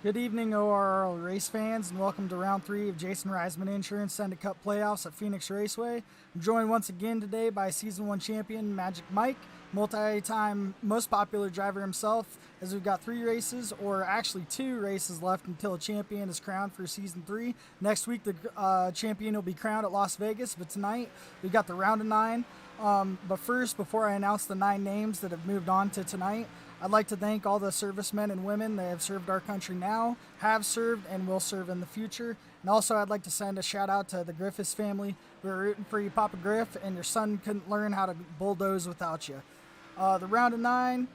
Good evening, ORRL race fans, and welcome to round 3 of Jason Reisman Insurance Senate Cup playoffs at Phoenix Raceway. I'm joined once again today by Season 1 champion Magic Mike, multi-time most popular driver himself, as we've got 3 races, or actually 2 races left until a champion is crowned for Season 3. Next week, the champion will be crowned at Las Vegas, but tonight we've got the round of 9. But first, before I announce the 9 names that have moved on to tonight, I'd like to thank all the servicemen and women that have served our country now, have served, and will serve in the future. And also, I'd like to send a shout out to the Griffiths family. We're rooting for you, Papa Griff, and your son couldn't learn how to bulldoze without you. The round of 9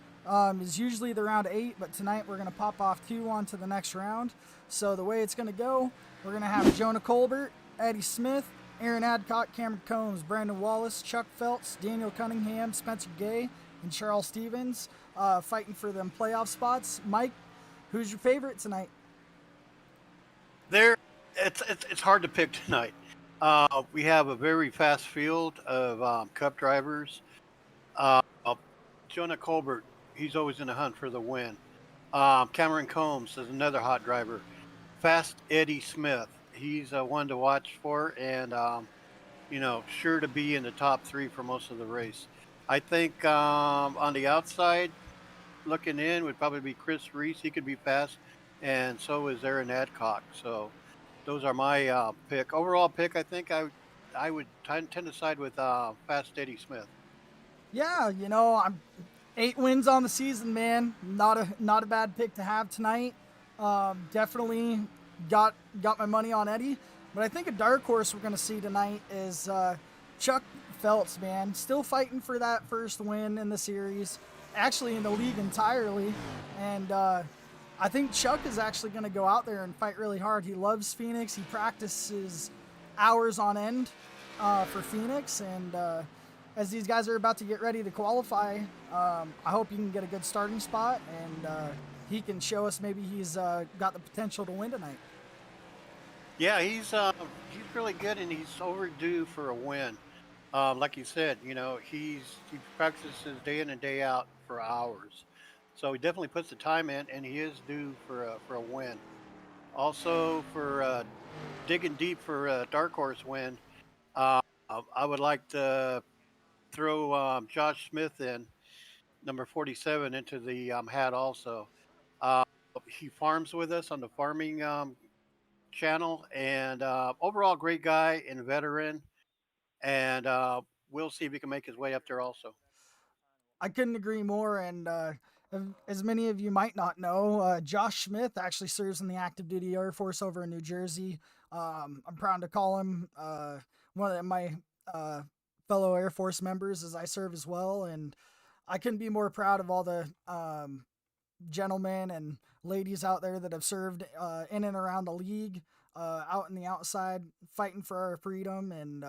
is usually the round of 8, but tonight we're going to pop off 2 on to the next round. So the way it's going to go, we're going to have Jonah Colbert, Eddie Smith, Aaron Adcock, Cameron Combs, Brandon Wallace, Chuck Phelps, Daniel Cunningham, Spencer Gay, and Charles Stevens fighting for them playoff spots. Mike, who's your favorite tonight? It's hard to pick tonight. We have a very fast field of Cup drivers. Uh, Jonah Colbert, he's always in the hunt for the win. Cameron Combs is another hot driver. Fast Eddie Smith, he's one to watch for, and sure to be in the top 3 for most of the race. I think on the outside, looking in, would probably be Chris Reese. He could be fast, and so is Aaron Adcock. So those are my overall pick. I think I would tend to side with Fast Eddie Smith. Yeah, I'm 8 wins on the season, man. Not a bad pick to have tonight. Definitely got my money on Eddie, but I think a dark horse we're gonna see tonight is Chuck Phelps, man. Still fighting for that first win in the series, actually in the league entirely, and I think Chuck is actually going to go out there and fight really hard. He loves Phoenix. He practices hours on end for Phoenix, and as these guys are about to get ready to qualify, I hope he can get a good starting spot, and he can show us maybe he's got the potential to win tonight. Yeah, he's really good, and he's overdue for a win. Like you said, he practices day in and day out for hours, so he definitely puts the time in, and he is due for a win. Also, for digging deep for a dark horse win, uh, I would like to throw Josh Smith in, number 47, into the hat also. Uh, he farms with us on the farming channel, and overall great guy and veteran. And we'll see if he can make his way up there also. I couldn't agree more. And as many of you might not know, Josh Smith actually serves in the active duty Air Force over in New Jersey. I'm proud to call him one of my uh, fellow Air Force members as I serve as well. And I couldn't be more proud of all the gentlemen and ladies out there that have served in and around the league, out in the outside, fighting for our freedom. And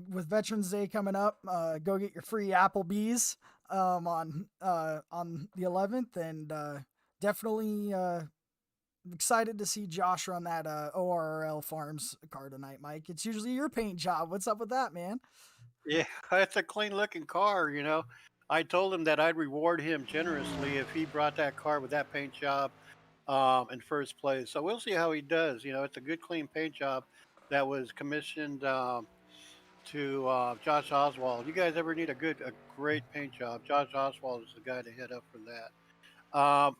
with Veterans Day coming up, go get your free Applebee's on the 11th, and definitely excited to see Josh run that ORRL Farms car tonight, Mike. It's usually your paint job. What's up with that, man? Yeah, it's a clean looking car. I told him that I'd reward him generously if he brought that car with that paint job in first place. So we'll see how he does. It's a good, clean paint job that was commissioned to Josh Oswald. You guys ever need a great paint job? Josh Oswald is the guy to head up for that.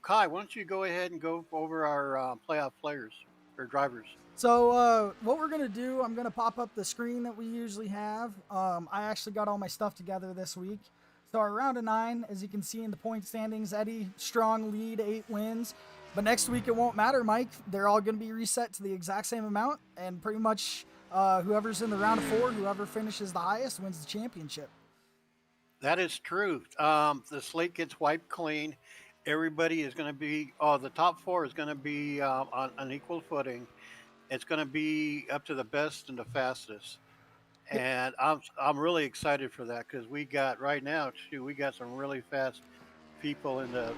Kai, why don't you go ahead and go over our playoff players or drivers? So what we're gonna do, I'm gonna pop up the screen that we usually have. I actually got all my stuff together this week. So our round of 9, as you can see in the point standings, Eddie strong lead, 8 wins. But next week it won't matter, Mike. They're all gonna be reset to the exact same amount, and pretty much whoever's in the round of 4, whoever finishes the highest, wins the championship. That is true. The slate gets wiped clean. Everybody is going to be, the top 4 is going to be on an equal footing. It's going to be up to the best and the fastest. And I'm really excited for that because we got right now, we got some really fast people in the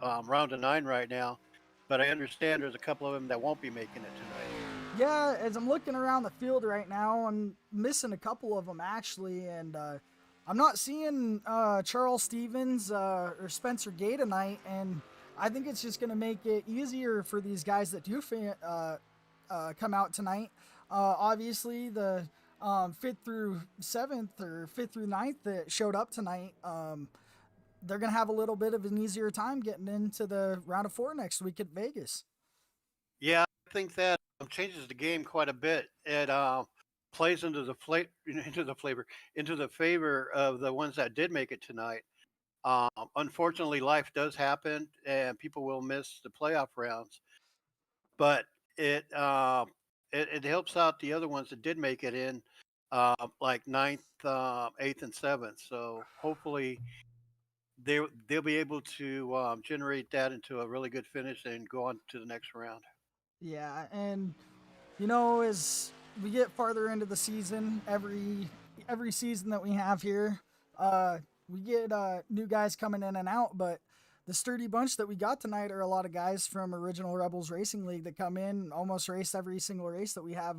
round of 9 right now. But I understand there's a couple of them that won't be making it tonight. Yeah, as I'm looking around the field right now, I'm missing a couple of them actually, and I'm not seeing Charles Stevens or Spencer Gay tonight, and I think it's just going to make it easier for these guys that do come out tonight. Obviously, the fifth through seventh or fifth through ninth that showed up tonight, they're going to have a little bit of an easier time getting into the round of four next week at Vegas. Yeah, I think that changes the game quite a bit. It plays into the into the favor of the ones that did make it tonight. Unfortunately, life does happen, and people will miss the playoff rounds. But it it helps out the other ones that did make it in, like ninth, eighth, and seventh. So hopefully they'll be able to generate that into a really good finish and go on to the next round. Yeah, and you know, as we get farther into the season, every season that we have here, we get new guys coming in and out, but the sturdy bunch that we got tonight are a lot of guys from Original Rebels Racing League that come in, almost race every single race that we have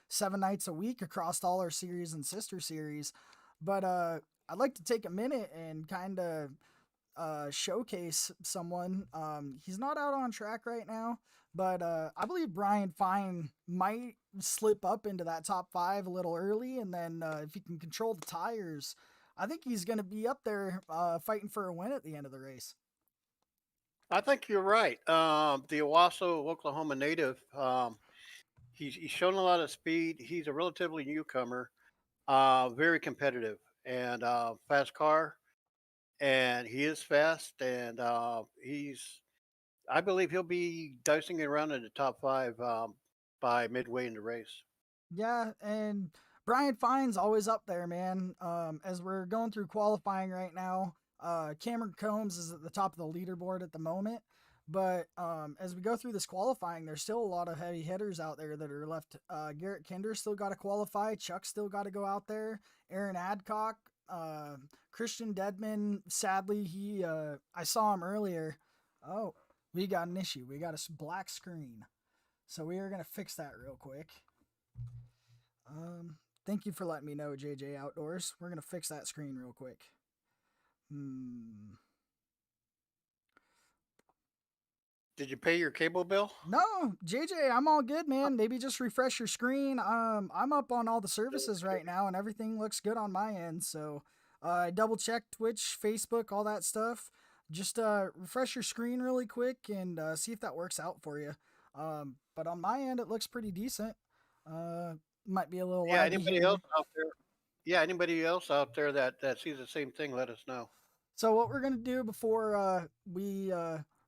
7 nights a week across all our series and sister series. But I'd like to take a minute and kind of showcase someone. He's not out on track right now, but I believe Brian Fine might slip up into that top five a little early, and then if he can control the tires, I think he's going to be up there fighting for a win at the end of the race. I think you're right. The Owasso, Oklahoma native, he's shown a lot of speed. He's a relatively newcomer, very competitive and fast car, and he is fast, and I believe he'll be dicing it around in the top five by midway in the race. Yeah, and Brian Fine's always up there, man. As we're going through qualifying right now, Cameron Combs is at the top of the leaderboard at the moment. But as we go through this qualifying, there's still a lot of heavy hitters out there that are left. Garrett Kinder still got to qualify. Chuck still got to go out there. Aaron Adcock, Christian Deadman. Sadly, he I saw him earlier. Oh, we got an issue. We got a black screen. So we are gonna fix that real quick. Um, Thank you for letting me know, JJ Outdoors. We're gonna fix that screen real quick. Hmm. Did you pay your cable bill? No, JJ, I'm all good, man. Maybe just refresh your screen. I'm up on all the services right now, and everything looks good on my end. So, I double checked Twitch, Facebook, all that stuff. Just refresh your screen really quick and see if that works out for you. But on my end, it looks pretty decent. Uh, Might be a little Yeah. laggy here Anybody and else there. out there? Yeah. Anybody else out there that sees the same thing? Let us know. So what we're gonna do before we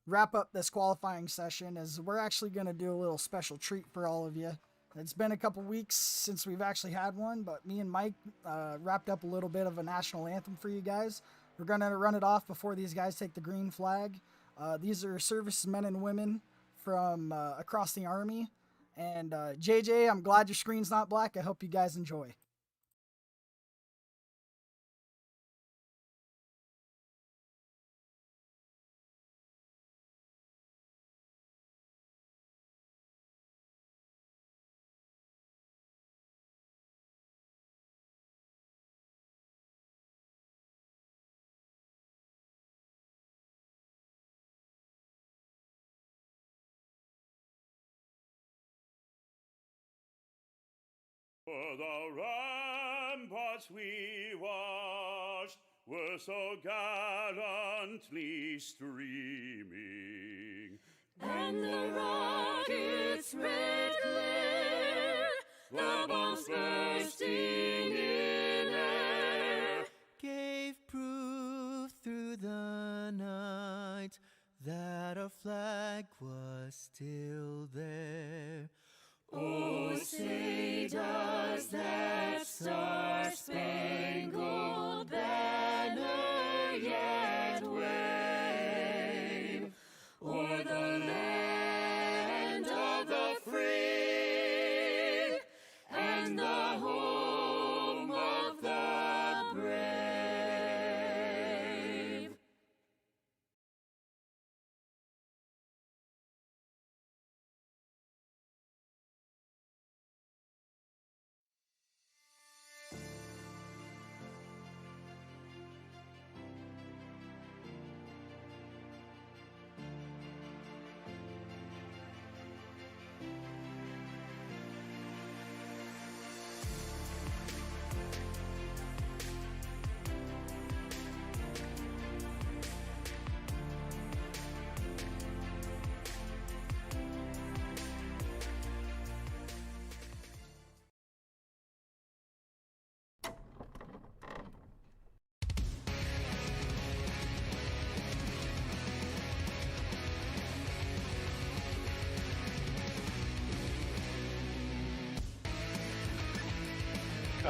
wrap up this qualifying session is we're actually gonna do a little special treat for all of you. It's been a couple weeks since we've actually had one, but me and Mike wrapped up a little bit of a national anthem for you guys. We're gonna run it off before these guys take the green flag. These are servicemen and women from across the Army. And JJ, I'm glad your screen's not black. I hope you guys enjoy. For the ramparts we watched were so gallantly streaming, and the rocket's red glare, the bombs bursting in air, gave proof through the night that our flag was still there. oh, say does that star-spangled banner yet wave o'er the land of the free and the home of the brave.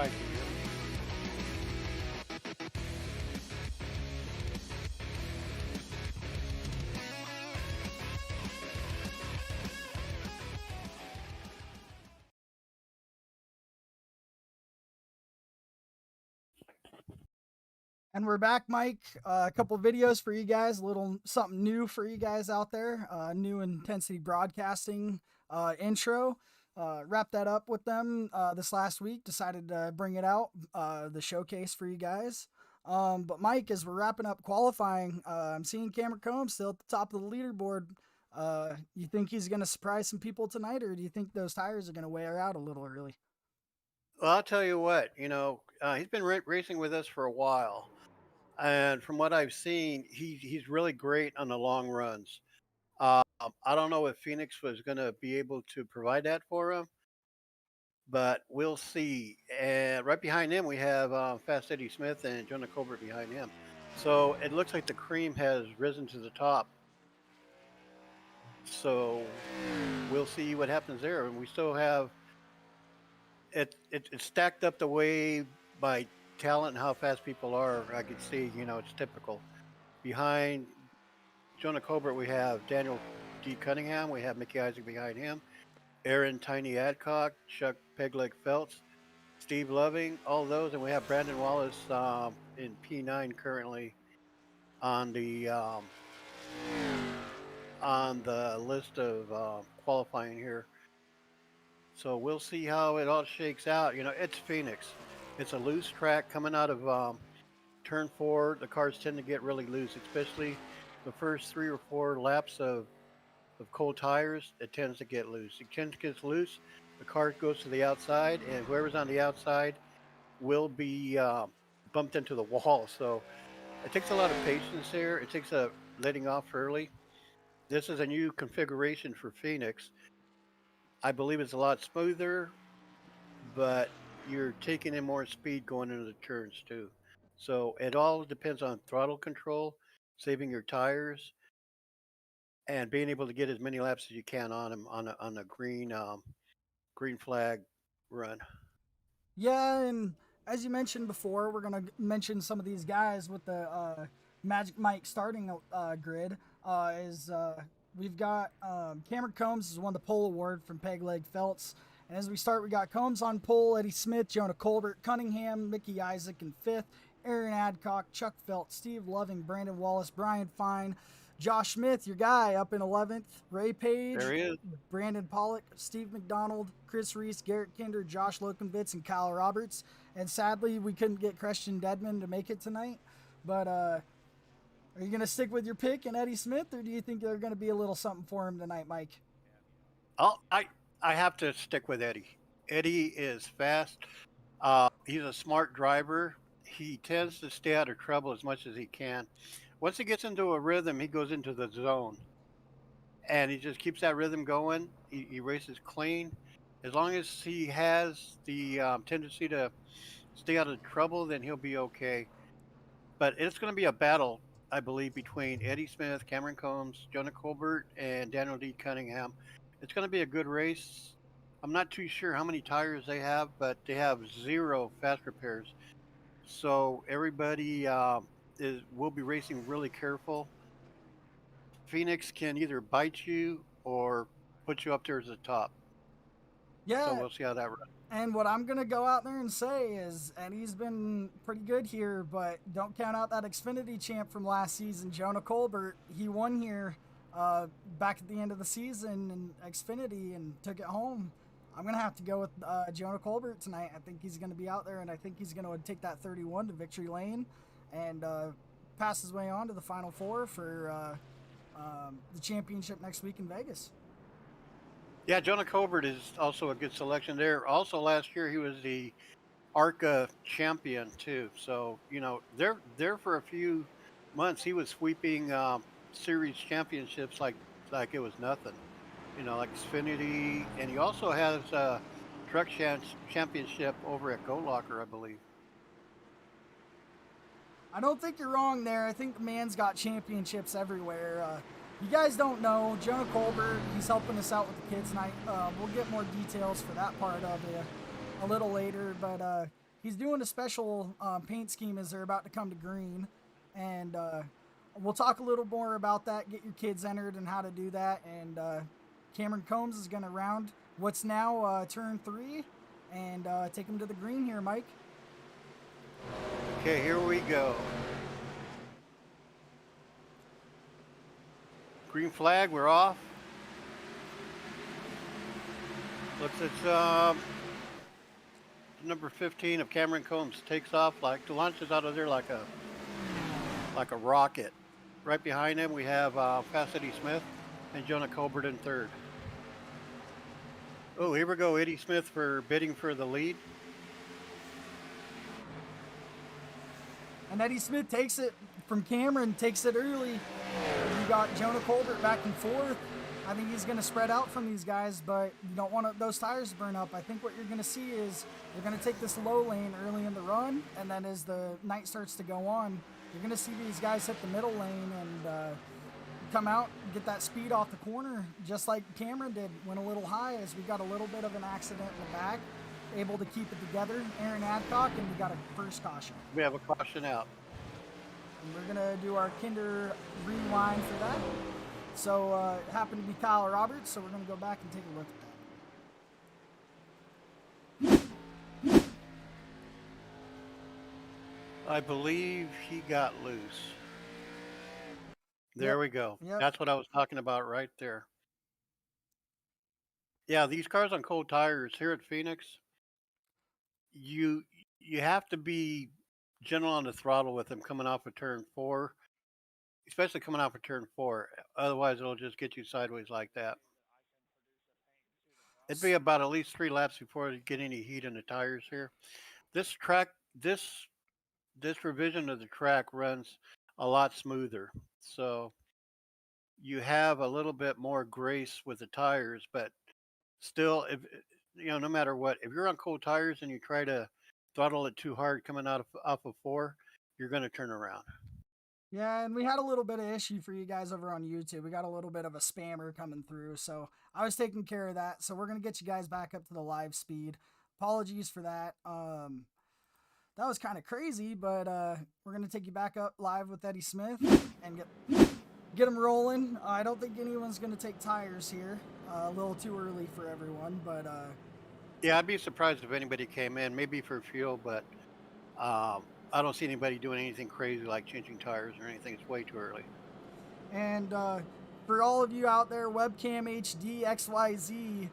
Hi, can you hear me? And we're back, Mike. A couple videos for you guys, a little something new for you guys out there. New Intensity Broadcasting intro. Wrapped that up with them this last week. Decided to bring it out, the showcase for you guys. But Mike, as we're wrapping up qualifying, I'm seeing Cameron Combs still at the top of the leaderboard. You think he's going to surprise some people tonight, or do you think those tires are going to wear out a little early? Well, I'll tell you what, he's been racing with us for a while. And from what I've seen, he's really great on the long runs. Um, I don't know if Phoenix was going to be able to provide that for him, but we'll see. And right behind him, we have Fast Eddie Smith and Jonah Colbert behind him. So it looks like the cream has risen to the top. So we'll see what happens there. And we still have it's stacked up the way by talent and how fast people are. I can see, it's typical. Behind Jonah Colbert, we have Daniel D. Cunningham. We have Mickey Isaac behind him. Aaron Tiny Adcock, Chuck Pegleg Feltz, Steve Loving, all those, and we have Brandon Wallace in P9 currently on the list of qualifying here. So we'll see how it all shakes out. It's Phoenix. It's a loose track coming out of turn 4. The cars tend to get really loose, especially the first 3 or 4 laps of cold tires. It tends to get loose. It tends to get loose. The car goes to the outside, and whoever's on the outside will be bumped into the wall. So it takes a lot of patience here. It takes a letting off early. This is a new configuration for Phoenix. I believe it's a lot smoother, but you're taking in more speed going into the turns too. So it all depends on throttle control, saving your tires, and being able to get as many laps as you can on them on a green flag run. Yeah, and as you mentioned before, we're gonna mention some of these guys with the Magic Mike starting grid. We've got Cameron Combs has won the pole award from Peg Leg Feltz, and as we start, we got Combs on pole, Eddie Smith, Jonah Colbert, Cunningham, Mickey Isaac in 5th, Aaron Adcock, Chuck Feltz, Steve Loving, Brandon Wallace, Brian Fine, Josh Smith, your guy, up in 11th, Ray Page, There he is. Brandon Pollock, Steve McDonald, Chris Reese, Garrett Kinder, Josh Lokenvitz, and Kyle Roberts. And sadly, we couldn't get Christian Deadman to make it tonight. But are you going to stick with your pick and Eddie Smith, or do you think there's going to be a little something for him tonight, Mike? I have to stick with Eddie. Eddie is fast. He's a smart driver. He tends to stay out of trouble as much as he can. Once he gets into a rhythm, he goes into the zone, and he just keeps that rhythm going. He races clean. As long as he has the tendency to stay out of trouble, then he'll be okay. But it's going to be a battle, I believe, between Eddie Smith, Cameron Combs, Jonah Colbert, and Daniel D. Cunningham. It's going to be a good race. I'm not too sure how many tires they have, but they have 0 fast repairs. So everybody will be racing really careful. Phoenix can either bite you or put you up there as the top. Yeah. So we'll see how that runs. And what I'm going to go out there and say is Eddie's been pretty good here, but don't count out that Xfinity champ from last season, Jonah Colbert. He won here back at the end of the season in Xfinity and took it home. I'm going to have to go with Jonah Colbert tonight. I think he's going to be out there, and I think he's going to take that 31 to victory lane and pass his way on to the Final Four for the championship next week in Vegas. Yeah, Jonah Colbert is also a good selection there. Also, last year he was the ARCA champion too. So they're there for a few months. He was sweeping series championships like it was nothing. Like Xfinity, and he also has a truck championship over at Go Locker, I believe. I don't think you're wrong there. I think the man's got championships everywhere. You guys don't know, Jonah Colbert, he's helping us out with the kids tonight. We'll get more details for that part of it a little later, but he's doing a special paint scheme as they're about to come to green, and we'll talk a little more about that. Get your kids entered and how to do that. And Cameron Combs is going to round what's now turn 3 and take him to the green here, Mike. Okay, here we go. Green flag, we're off. It's number 15 of Cameron Combs takes off, like launches out of there like a rocket. Right behind him we have Eddie Smith and Jonah Colbert in third. Oh, here we go, Eddie Smith for bidding for the lead. And Eddie Smith takes it from Cameron, takes it early. You got Jonah Colbert back and forth. I think he's going to spread out from these guys, but you don't want those tires to burn up. I think what you're going to see is they're going to take this low lane early in the run, and then as the night starts to go on, you're going to see these guys hit the middle lane and come out and get that speed off the corner, just like Cameron did. Went a little high as we got a little bit of an accident in the back, able to keep it together. Aaron Adcock, and we got a first caution. We have a caution out. And we're going to do our Kinder rewind for that. So it happened to be Kyle Roberts, so we're going to go back and take a look at that. I believe he got loose. There we go. Yep. That's what I was talking about right there. Yeah, these cars on cold tires here at Phoenix, you have to be gentle on the throttle with them coming off of turn 4, especially coming off of turn 4. Otherwise, it'll just get you sideways like that. It'd be about at least 3 laps before you get any heat in the tires here. This track, this revision of the track runs a lot smoother. So you have a little bit more grace with the tires, but still, if no matter what, if you're on cold tires and you try to throttle it too hard coming off of 4, you're going to turn around. Yeah, and we had a little bit of issue for you guys over on YouTube. We got a little bit of a spammer coming through, so I was taking care of that. So we're going to get you guys back up to the live speed. Apologies for that. That was kind of crazy, but we're going to take you back up live with Eddie Smith and get him rolling. I don't think anyone's going to take tires here. A little too early for everyone, but... Yeah, I'd be surprised if anybody came in, maybe for fuel, but I don't see anybody doing anything crazy like changing tires or anything. It's way too early. And for all of you out there, Webcam HD XYZ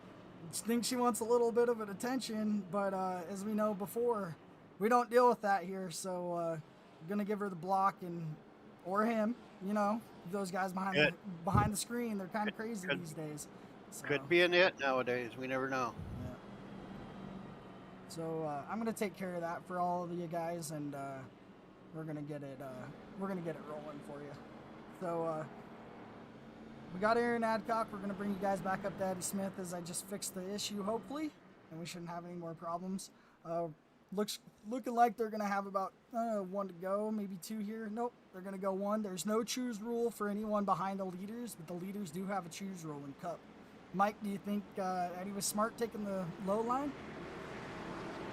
thinks she wants a little bit of an attention, but as we know before, we don't deal with that here. So I'm gonna give her the block or him. Those guys behind the screen, they're kind of crazy these days. So, could be an it nowadays. We never know. Yeah. So I'm gonna take care of that for all of you guys, and we're gonna get it rolling for you. So we got Aaron Adcock. We're gonna bring you guys back up to Eddie Smith as I just fixed the issue, hopefully, and we shouldn't have any more problems. Looking like they're gonna have about 1 to go, maybe 2 here. Nope, they're gonna go 1. There's no choose rule for anyone behind the leaders, but the leaders do have a choose rule in Cup. Mike, do you think Eddie was smart taking the low line?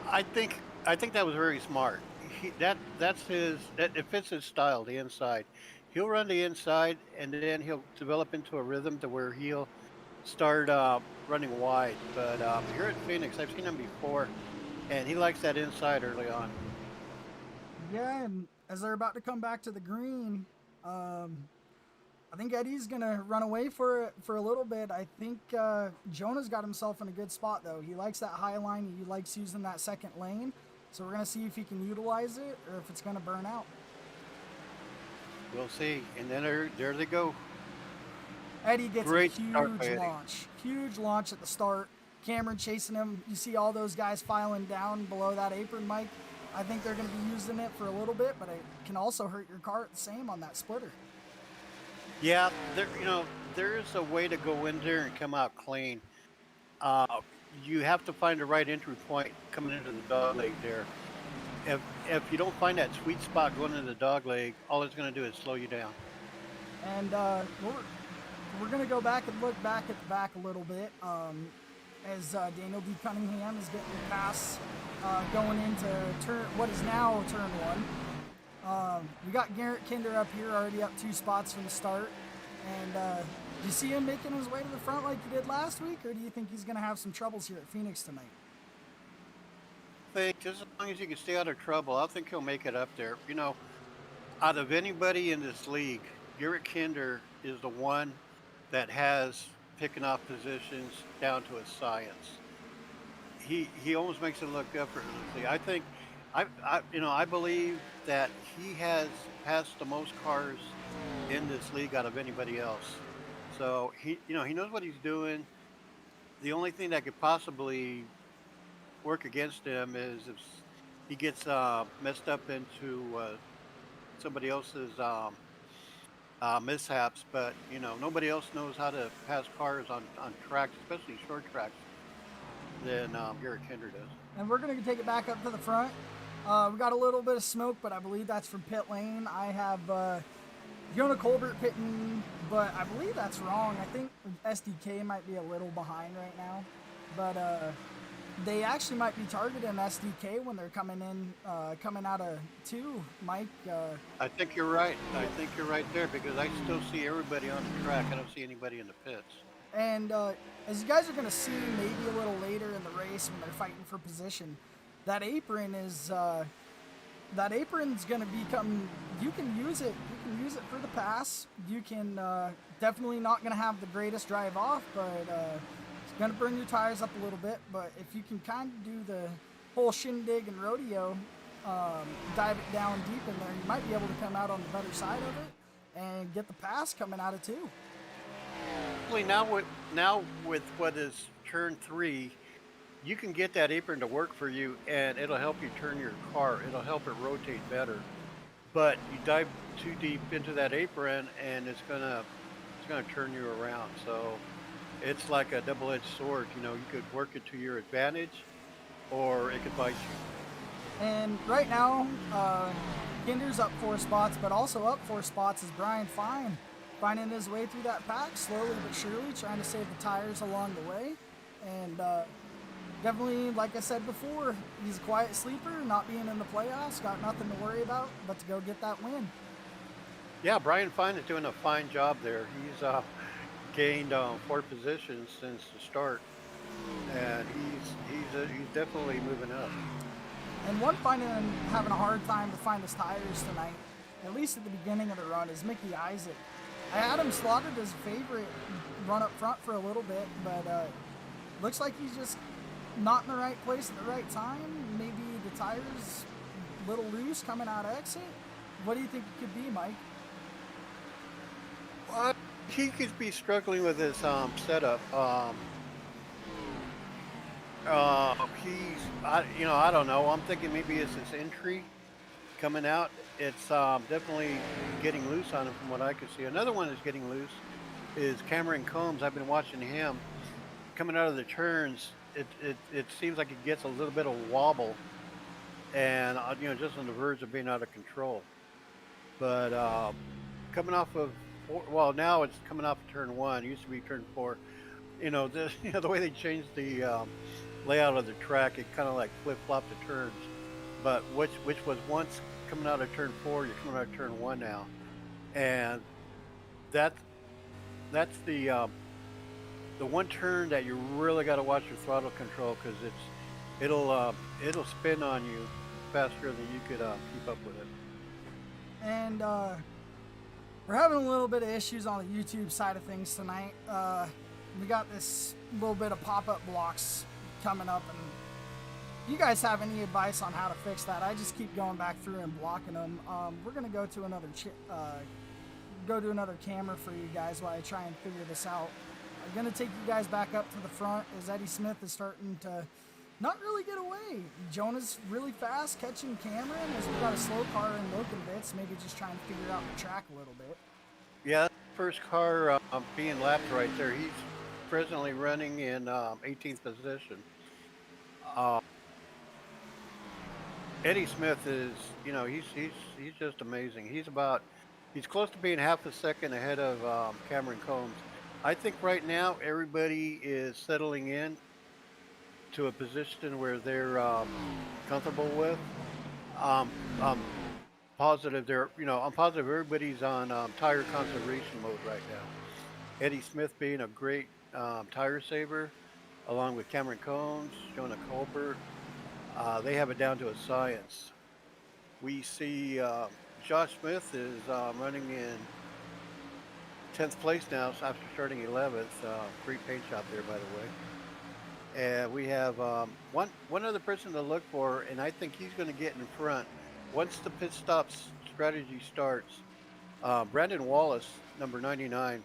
I think that was very smart. It fits his style, the inside. He'll run the inside, and then he'll develop into a rhythm to where he'll start running wide. But here at Phoenix, I've seen him before, and he likes that inside early on. Yeah, and as they're about to come back to the green, I think Eddie's gonna run away for a little bit. I think Jonah's got himself in a good spot though. He likes that high line. He likes using that second lane. So we're gonna see if he can utilize it or if it's gonna burn out. We'll see. And then there they go. Eddie gets Great a start huge by Eddie. launch. Huge launch at the start. Cameron chasing him. You see all those guys filing down below that apron, Mike. I think they're gonna be using it for a little bit, but it can also hurt your car the same on that splitter. Yeah, there's a way to go in there and come out clean. You have to find the right entry point coming into the dog leg there. If you don't find that sweet spot going into the dog leg, all it's going to do is slow you down. And we're going to go back and look back at the back a little bit as Daniel D. Cunningham is getting past going into what is now turn one. We got Garrett Kinder up here, already up 2 spots from the start. And do you see him making his way to the front like he did last week, or do you think he's going to have some troubles here at Phoenix tonight? I think just as long as he can stay out of trouble, I think he'll make it up there. You know, out of anybody in this league, Garrett Kinder is the one that has picking off positions down to a science. He almost makes it look effortlessly. I think, I believe that he has passed the most cars in this league out of anybody else. So he knows what he's doing. The only thing that could possibly work against him is if he gets messed up into somebody else's mishaps. But nobody else knows how to pass cars on tracks, especially short tracks, than Garrett Kinder does. And we're going to take it back up to the front. We got a little bit of smoke, but I believe that's from pit lane. I have Jonah Colbert pitting, but I believe that's wrong. I think SDK might be a little behind right now, but they actually might be targeting SDK when they're coming out of 2. Mike? I think you're right. I think you're right there, because I still see everybody on the track. I don't see anybody in the pits. And as you guys are going to see maybe a little later in the race when they're fighting for position, that apron's going to become, you can use it for the pass. You can definitely not going to have the greatest drive off, but it's going to burn your tires up a little bit. But if you can kind of do the whole shindig and rodeo, dive it down deep in there, you might be able to come out on the better side of it and get the pass coming out of 2. Now with what is turn 3, you can get that apron to work for you, and it'll help you turn your car. It'll help it rotate better. But you dive too deep into that apron, and it's gonna turn you around. So it's like a double-edged sword. You could work it to your advantage, or it could bite you. And right now, Kinder's up 4 spots, but also up 4 spots is Brian Fine, finding his way through that pack slowly but surely, trying to save the tires along the way. And definitely, like I said before, he's a quiet sleeper, not being in the playoffs, got nothing to worry about but to go get that win. Yeah, Brian Fine is doing a fine job there. He's gained 4 positions since the start, and he's definitely moving up. And one having a hard time to find his tires tonight, at least at the beginning of the run, is Mickey Isaac. I had him slotted as a favorite run up front for a little bit, but looks like he's just not in the right place at the right time. Maybe the tires a little loose coming out of exit. What do you think it could be, Mike? He could be struggling with his setup. I don't know. I'm thinking maybe it's his entry coming out. It's definitely getting loose on him from what I can see. Another one that's getting loose is Cameron Combs. I've been watching him coming out of the turns. It seems like it gets a little bit of wobble, and just on the verge of being out of control. But coming off of, well, now it's coming off of turn 1. It used to be turn 4. The way they changed the layout of the track, it kind of like flip-flopped the turns. But which was once coming out of turn 4, you're coming out of turn 1 now, and that's the one turn that you really got to watch your throttle control, because it'll spin on you faster than you could keep up with it. And we're having a little bit of issues on the YouTube side of things tonight. We got this little bit of pop-up blocks coming up, and you guys have any advice on how to fix that? I just keep going back through and blocking them. We're gonna go to another camera for you guys while I try and figure this out. I'm gonna take you guys back up to the front as Eddie Smith is starting to not really get away. Jonah's really fast catching Cameron as we got a slow car in Logan bits, maybe just trying to figure out the track a little bit. Yeah, first car being lapped right there. He's presently running in 18th position. Eddie Smith is, he's just amazing. He's close to being half a second ahead of Cameron Combs. I think right now everybody is settling in to a position where they're comfortable with. Um, I'm positive they're, I'm positive everybody's on tire conservation mode right now. Eddie Smith being a great tire saver, along with Cameron Combs, Jonah Colbert. They have it down to a science. We see Josh Smith is running in 10th place now after starting 11th. Great paint job there, by the way. And we have one other person to look for, and I think he's going to get in front once the pit stops strategy starts. Brandon Wallace, number 99,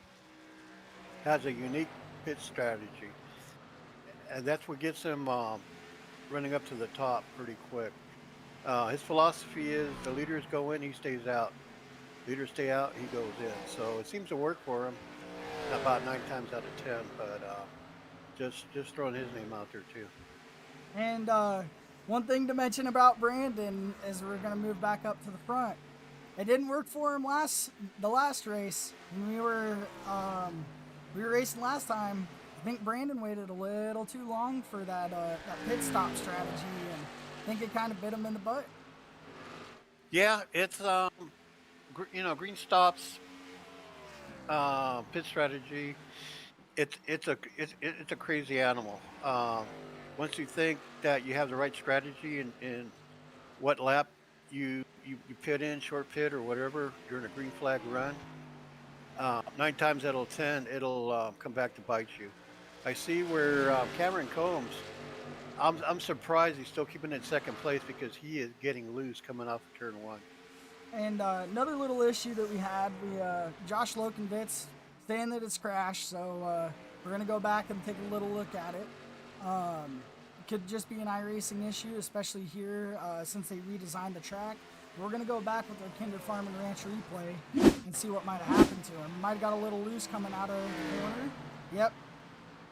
has a unique pit strategy, and that's what gets him running up to the top pretty quick. His philosophy is the leaders go in, he stays out. Leaders stay out, he goes in. So it seems to work for him about 9 times out of 10. But just throwing his name out there too. And one thing to mention about Brandon is we're going to move back up to the front. It didn't work for him the last race. When we were racing last time, I think Brandon waited a little too long for that pit stop strategy, and I think it kind of bit him in the butt. Yeah, it's Green Stops pit strategy. It's a crazy animal. Once you think that you have the right strategy in what lap you pit in, short pit or whatever during a green flag run, 9 times out of 10 it'll come back to bite you. I see where Cameron Combs. I'm surprised he's still keeping in second place because he is getting loose coming off of turn one. And another little issue that we had, Josh Lokenvitz saying that it's crashed, so we're going to go back and take a little look at it. It could just be an iRacing issue, especially here since they redesigned the track. We're going to go back with our Kinder Farm and Ranch replay and see what might have happened to him. Might have got a little loose coming out of the corner. Yep,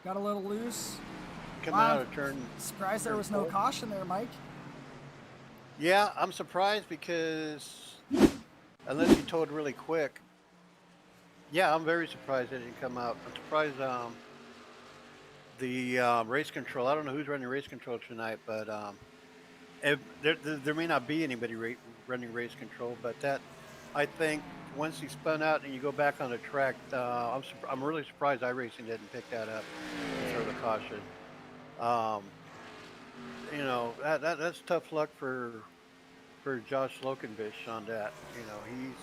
got a little loose. Coming out of turn. Surprised there was no caution there, Mike. Yeah, I'm surprised because unless he towed really quick. Yeah, I'm very surprised it didn't come out. I'm surprised the race control. I don't know who's running race control tonight, but there may not be anybody running race control. But that, I think, once he spun out and you go back on the track, I'm really surprised iRacing didn't pick that up and throw the caution. That's tough luck for Josh Lokenvich on that. He's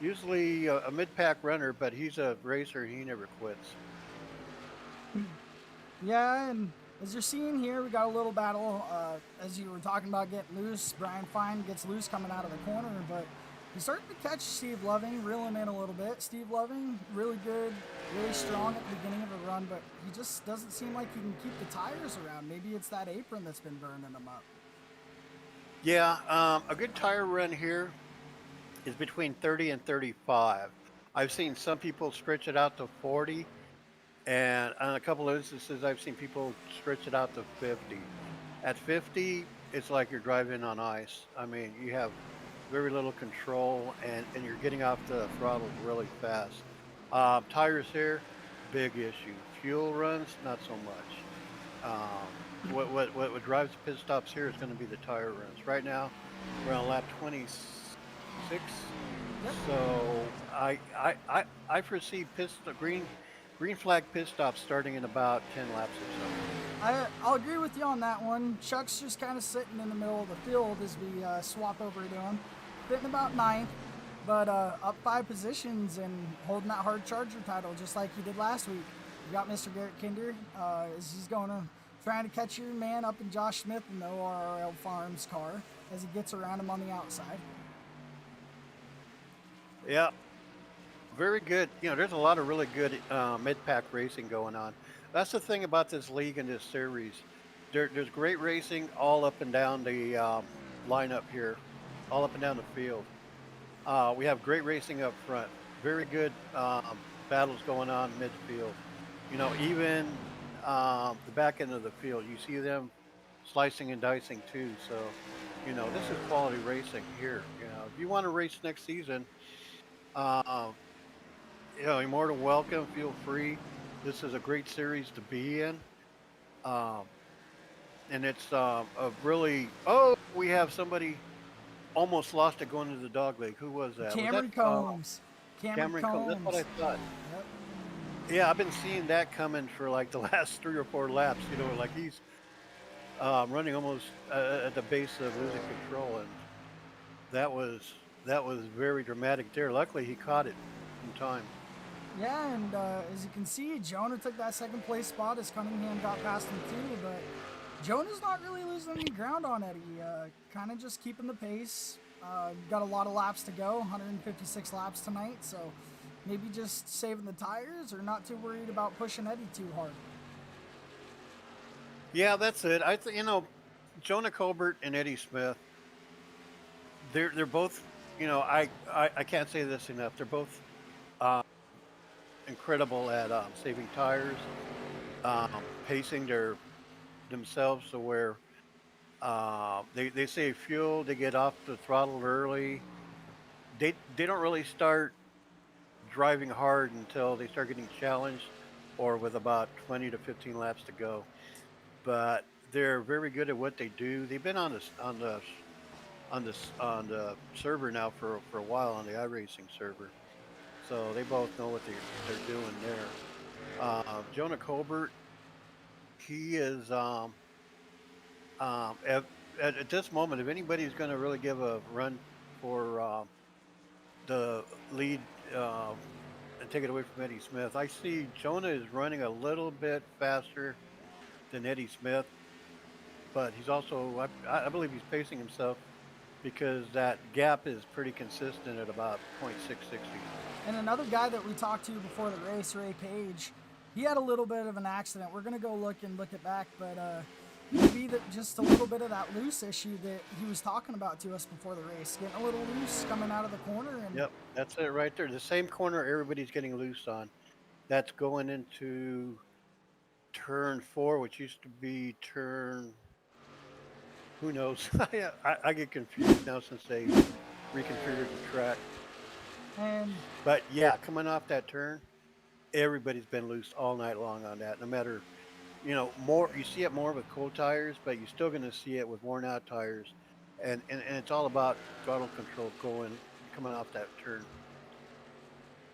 usually a mid-pack runner, but he's a racer. He never quits. Yeah, and as you're seeing here, we got a little battle. As you were talking about getting loose, Brian Fine gets loose coming out of the corner, but he's starting to catch Steve Loving, reel him in a little bit. Steve Loving, really good, really strong at the beginning of the run, but he just doesn't seem like he can keep the tires around. Maybe it's that apron that's been burning him up. Yeah, a good tire run here is between 30 and 35. I've seen some people stretch it out to 40, and on a couple of instances, I've seen people stretch it out to 50. At 50, it's like you're driving on ice. I mean, you have very little control, and you're getting off the throttle really fast. Tires here, big issue. Fuel runs, not so much. What drives the pit stops here is going to be the tire runs. Right now, we're on lap 26. So I foresee green flag pit stops starting in about 10 laps or so. I'll agree with you on that one. Chuck's just kind of sitting in the middle of the field as we swap over to him. Fitting about 9th, but up 5 positions and holding that hard charger title just like he did last week. You got Mr. Garrett Kinder as he's trying to catch your man up in Josh Smith in the ORRL Farms car as he gets around him on the outside. Yeah, very good. There's a lot of really good mid-pack racing going on. That's the thing about this league and this series. There's great racing all up and down the lineup here, all up and down the field. We have great racing up front. Very good battles going on midfield. Even the back end of the field, you see them slicing and dicing too. So, this is quality racing here. If you want to race next season, you're more than welcome. Feel free. This is a great series to be in. and it's a really. Oh, we have somebody almost lost it going to the dog leg. Who was that? Was that Cameron Combs. Cameron Cameron Combs? That's what I Combs. thought. Yep. Yeah, I've been seeing that coming for like the last 3 or 4 laps. You know, like he's running almost at the base of losing control, and that was that was very dramatic there. Luckily, he caught it in time. Yeah, and as you can see, Jonah took that second place spot as Cunningham got past him too, but Jonah's not really losing any ground on Eddie. Kind of just keeping the pace. Got a lot of laps to go, 156 laps tonight, so maybe just saving the tires or not too worried about pushing Eddie too hard. Yeah, that's it. Jonah Colbert and Eddie Smith. They're both. I can't say this enough. They're both uh, incredible at saving tires, um, pacing themselves to where they save fuel. They get off the throttle early. They don't really start driving hard until they start getting challenged, or with about 20 to 15 laps to go. But they're very good at what they do. They've been on the server now for a while, on the iRacing server, so they both know what they're doing there. Jonah Colbert, he is at, at this moment, if anybody's going to really give a run for the lead and take it away from Eddie Smith, I see Jonah is running a little bit faster than Eddie Smith, but he's also, I believe he's pacing himself because that gap is pretty consistent at about .660. And another guy that we talked to before the race, Ray Page, he had a little bit of an accident. We're going to go look it back, but maybe that just a little bit of that loose issue that he was talking about to us before the race, getting a little loose coming out of the corner. And Yep, that's it right there. The same corner everybody's getting loose on. That's going into turn 4, which used to be turn. Who knows? I get confused now since they reconfigured the track. and But yeah, coming off that turn, everybody's been loose all night long on that. No matter, more you see it more with cold tires, but you're still going to see it with worn out tires, and it's all about throttle control coming off that turn.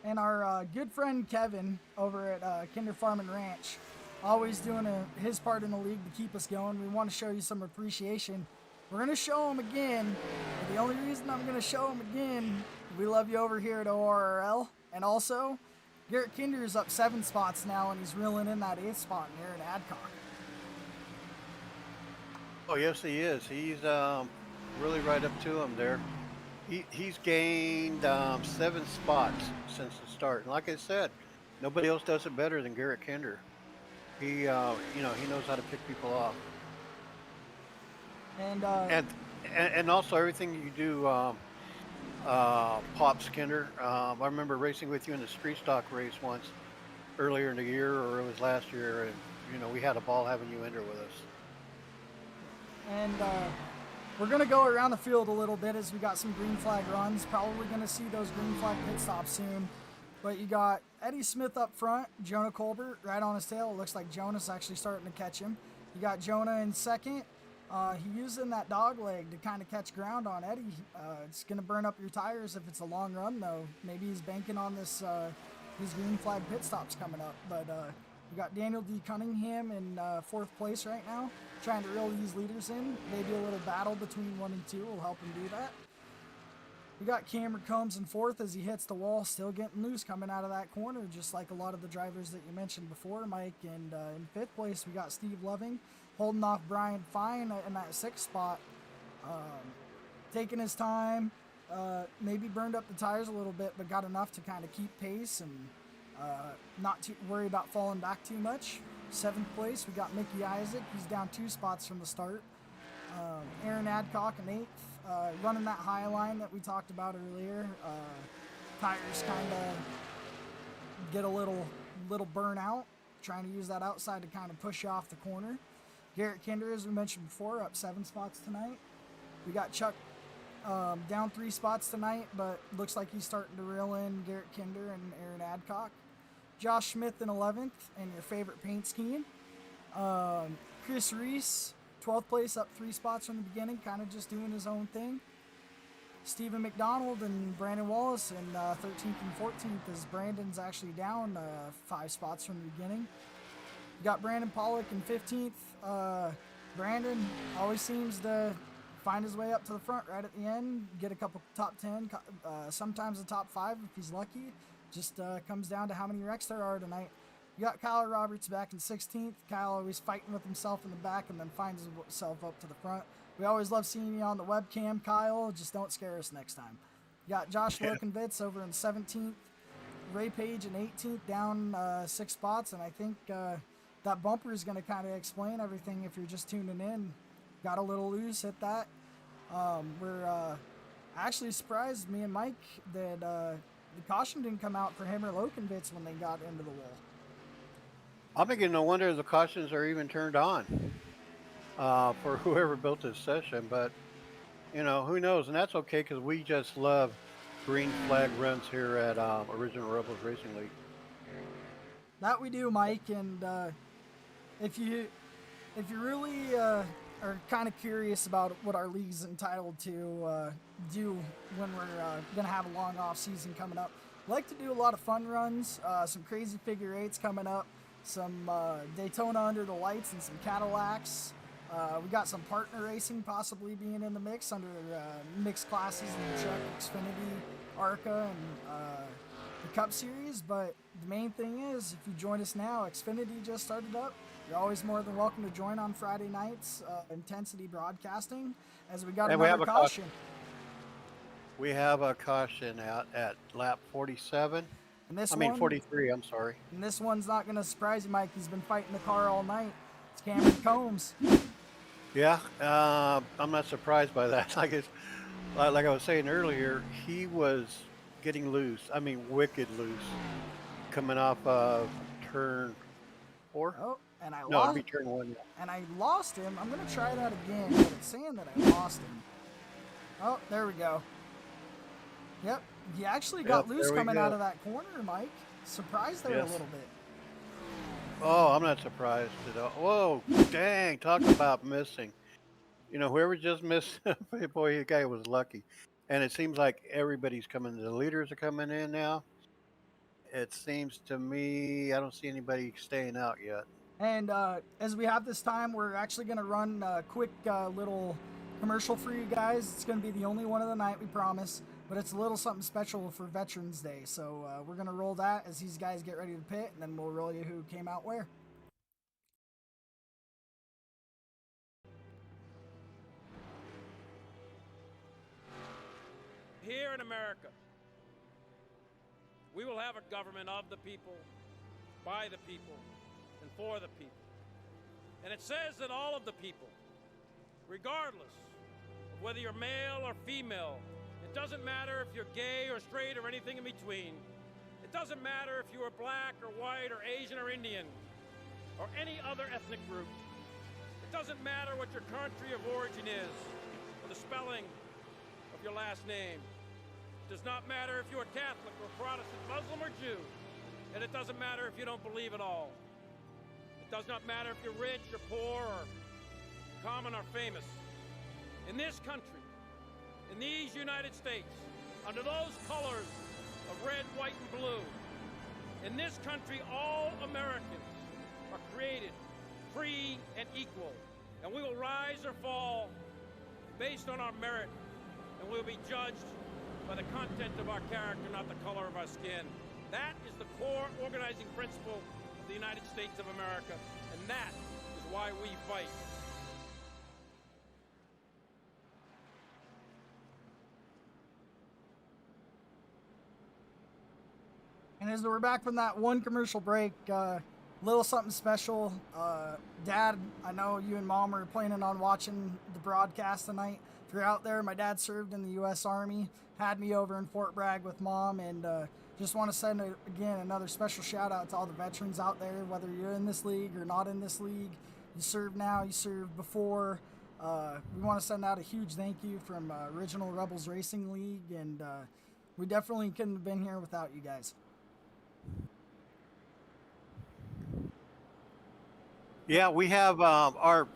and our good friend Kevin over at Kinder Farm and Ranch, always doing his part in the league to keep us going. We want to show you some appreciation. We're going to show him again. But the only reason I'm going to show him again, we love you over here at ORRL. And also, Garrett Kinder is up 7 spots now, and he's reeling in that 8th spot in Aaron Adcock. Oh yes, he is. He's really right up to him there. He's gained 7 spots since the start. And like I said, nobody else does it better than Garrett Kinder. He knows how to pick people off. And And also everything you do, Pop Kinder. I remember racing with you in the street stock race once earlier in the year, or it was last year, and we had a ball having you enter with us. And we're going to go around the field a little bit as we got some green flag runs. Probably going to see those green flag pit stops soon. But you got Eddie Smith up front, Jonah Colbert right on his tail. It looks like Jonah's actually starting to catch him. You got Jonah in second. He using that dog leg to kind of catch ground on Eddie. It's going to burn up your tires if it's a long run, though. Maybe he's banking on this these green flag pit stops coming up. But you got Daniel D. Cunningham in 4th place right now, trying to reel these leaders in. Maybe a little battle between 1 and 2 will help him do that. We got Cameron Combs in 4th as he hits the wall, still getting loose coming out of that corner, just like a lot of the drivers that you mentioned before, Mike. And in 5th place, we got Steve Loving holding off Brian Fine in that 6th spot, taking his time. Maybe burned up the tires a little bit, but got enough to kind of keep pace and not too worry about falling back too much. 7th place, we got Mickey Isaac. He's down 2 spots from the start. Aaron Adcock in 8th, running that high line that we talked about earlier. Tires kind of get a little burn out, trying to use that outside to kind of push you off the corner. Garrett Kinder, as we mentioned before, up 7 spots tonight. We got Chuck down 3 spots tonight, but looks like he's starting to reel in Garrett Kinder and Aaron Adcock. Josh Smith in 11th, and your favorite paint scheme. Chris Reese 12th place, up 3 spots from the beginning, kind of just doing his own thing. Stephen McDonald and Brandon Wallace in 13th and 14th, as Brandon's actually down 5 spots from the beginning. You got Brandon Pollock in 15th. Brandon always seems to find his way up to the front right at the end, get a couple top 10, sometimes a top 5 if he's lucky. Just comes down to how many wrecks there are tonight. You got Kyle Roberts back in 16th. Kyle always fighting with himself in the back and then finds himself up to the front. We always love seeing you on the webcam, Kyle. Just don't scare us next time. You got Josh Lokenvitz over in 17th. Ray Page in 18th, down 6 spots. And I think that bumper is going to kind of explain everything if you're just tuning in. Got a little loose, hit that. We're actually surprised, me and Mike, that the caution didn't come out for him or Lokenvitz when they got into the wall. I'm beginning to wonder if the cautions are even turned on for whoever built this session, but you know, who knows? And that's okay, because we just love green flag runs here at Original Rebels Racing League. That we do, Mike. And if you really are kind of curious about what our league's entitled to do when we're gonna have a long off season coming up, we like to do a lot of fun runs, some crazy figure eights coming up, some Daytona under the lights and some Cadillacs. We got some partner racing possibly being in the mix under mixed classes in the truck, Xfinity, ARCA, and the Cup Series. But the main thing is, if you join us now, Xfinity just started up. You're always more than welcome to join on Friday nights, Intensity Broadcasting, as we got another caution. We have a caution out at lap 47. And this 43, I'm sorry. And this one's not going to surprise you, Mike. He's been fighting the car all night. It's Cameron Combs. Yeah, I'm not surprised by that. Like I was saying earlier, he was getting loose. I mean, wicked loose, coming off of turn 4. Oh, and I No, lost. it'd be turn 1. And I lost him. I'm going to try that again, but it's saying that I lost him. Oh, there we go. Yep, he actually got loose coming out of that corner, Mike. Surprised there a little bit. Oh, I'm not surprised at all. Whoa, dang, talk about missing. You know, whoever just missed, boy, the guy was lucky. And it seems like everybody's coming. The leaders are coming in now. It seems to me, I don't see anybody staying out yet. And as we have this time, we're actually going to run a quick little commercial for you guys. It's going to be the only one of the night, we promise. But it's a little something special for Veterans Day. So we're going to roll that as these guys get ready to pit, and then we'll roll you who came out where. Here in America, we will have a government of the people, by the people, and for the people. And it says that all of the people, regardless of whether you're male or female, it doesn't matter if you're gay or straight or anything in between. It doesn't matter if you are black or white or Asian or Indian or any other ethnic group. It doesn't matter what your country of origin is or the spelling of your last name. It does not matter if you are Catholic or Protestant, Muslim or Jew. And it doesn't matter if you don't believe at all. It does not matter if you're rich or poor or common or famous. In this country, in these United States, under those colors of red, white, and blue, in this country, all Americans are created free and equal. And we will rise or fall based on our merit, and we will be judged by the content of our character, not the color of our skin. That is the core organizing principle of the United States of America, and that is why we fight. And as we're back from that one commercial break, little something special. Dad, I know you and Mom are planning on watching the broadcast tonight. If you're out there, my dad served in the U.S. Army, had me over in Fort Bragg with Mom, and just want to send, again, another special shout out to all the veterans out there, whether you're in this league or not in this league. You serve now, you served before. We want to send out a huge thank you from Original Rebels Racing League, and we definitely couldn't have been here without you guys. Yeah, we have our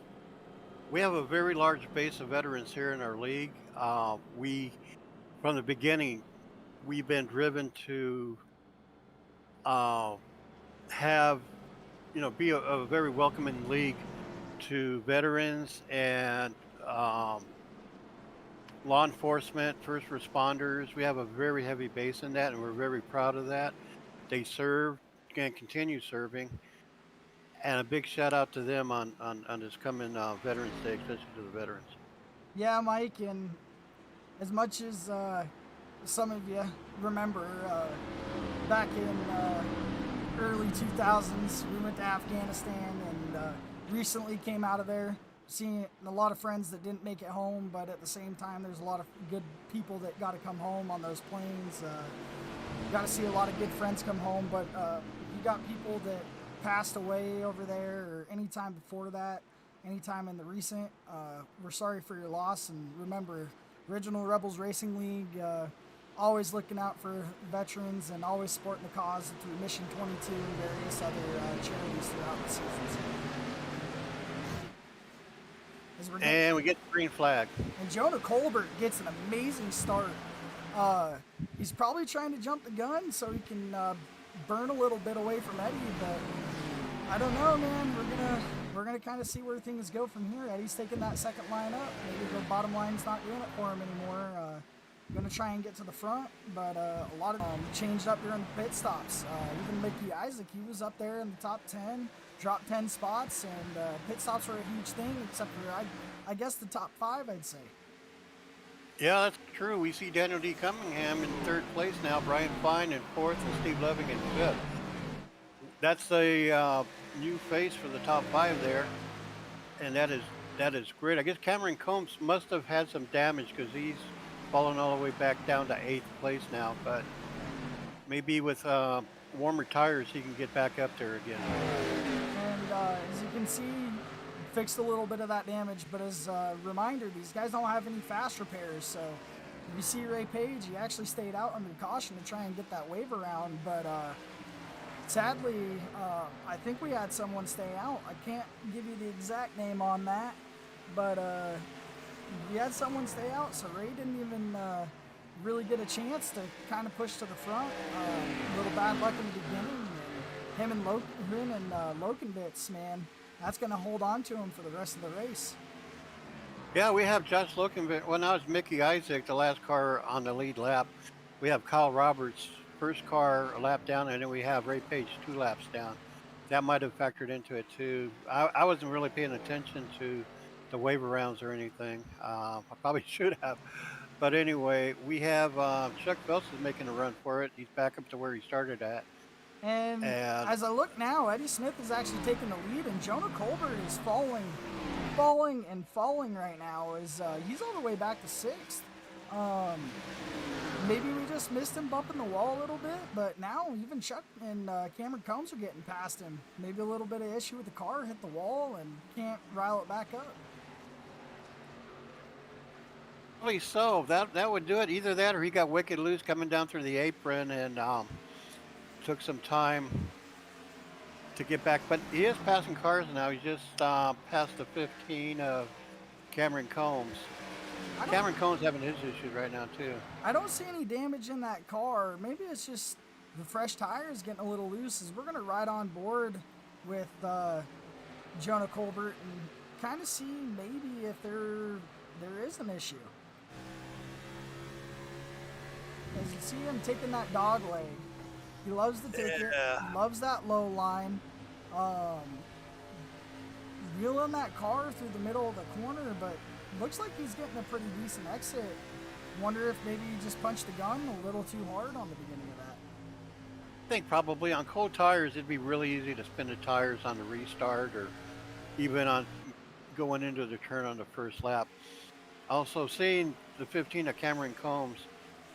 We have a very large base of veterans here in our league. From the beginning, we've been driven to uh, have, be a very welcoming league to veterans and um, law enforcement, first responders. We have a very heavy base in that, and we're very proud of that. They serve and continue serving. And a big shout out to them on this coming Veterans Day, especially to the veterans. Yeah, Mike, and as much as some of you remember, back in early 2000s, we went to Afghanistan and recently came out of there. Seeing a lot of friends that didn't make it home, but at the same time, there's a lot of good people that got to come home on those planes. Got to see a lot of good friends come home, but you got people that passed away over there or any time before that, anytime in the recent. We're sorry for your loss, and remember, Original Rebels Racing League, always looking out for veterans and always supporting the cause through Mission 22 and various other charities throughout the seasons. And we get the green flag. And Jonah Colbert gets an amazing start. He's probably trying to jump the gun so he can burn a little bit away from Eddie, but I don't know, man. We're gonna kind of see where things go from here. Eddie's taking that second line up. Maybe the bottom line's not doing it for him anymore. Gonna try and get to the front, but a lot of changed up during the pit stops. Even Mickey Isaac, he was up there in the top 10, dropped 10 spots, and pit stops were a huge thing, except for I guess the top 5, I'd say. Yeah, that's true. We see Daniel D. Cunningham in third place now, Brian Fine in fourth, and Steve Loving in fifth. That's a new face for the top 5 there, and that is great. I guess Cameron Combs must have had some damage because he's fallen all the way back down to 8th place now, but maybe with warmer tires he can get back up there again. And as you can see, fixed a little bit of that damage, but as a reminder, these guys don't have any fast repairs, so if you see Ray Page, he actually stayed out under caution to try and get that wave around, but sadly, I think we had someone stay out. I can't give you the exact name on that, but we had someone stay out, so Ray didn't even really get a chance to kind of push to the front. A little bad luck in the beginning, and him and Lokenbitz, man, that's going to hold on to him for the rest of the race. Yeah, we have Josh Lokenbitz. Well, now it's Mickey Isaac, the last car on the lead lap. We have Kyle Roberts, first car a lap down, and then we have Ray Page 2 laps down. That might have factored into it too. I wasn't really paying attention to the wave arounds or anything. I probably should have. But anyway, we have Chuck Phelps is making a run for it. He's back up to where he started at. And as I look now, Eddie Smith is actually taking the lead, and Jonah Colbert is falling right now. He's all the way back to 6th. Maybe we just missed him bumping the wall a little bit, but now even Chuck and Cameron Combs are getting past him. Maybe a little bit of issue with the car, hit the wall, and can't rile it back up. Probably so. That would do it. Either that or he got wicked loose coming down through the apron and took some time to get back. But he is passing cars now. He's just past the 15 of Cameron Combs. Cameron Combs having his issues right now too. I don't see any damage in that car. Maybe it's just the fresh tires getting a little loose. As we're going to ride on board with Jonah Colbert and kind of see maybe if there is an issue. As you see him taking that dog leg. He loves to take it. Loves that low line. Wheeling that car through the middle of the corner, but looks like he's getting a pretty decent exit. Wonder if maybe he just punched the gun a little too hard on the beginning of that. I think probably on cold tires, it'd be really easy to spin the tires on the restart or even on going into the turn on the first lap. Also seeing the 15 of Cameron Combs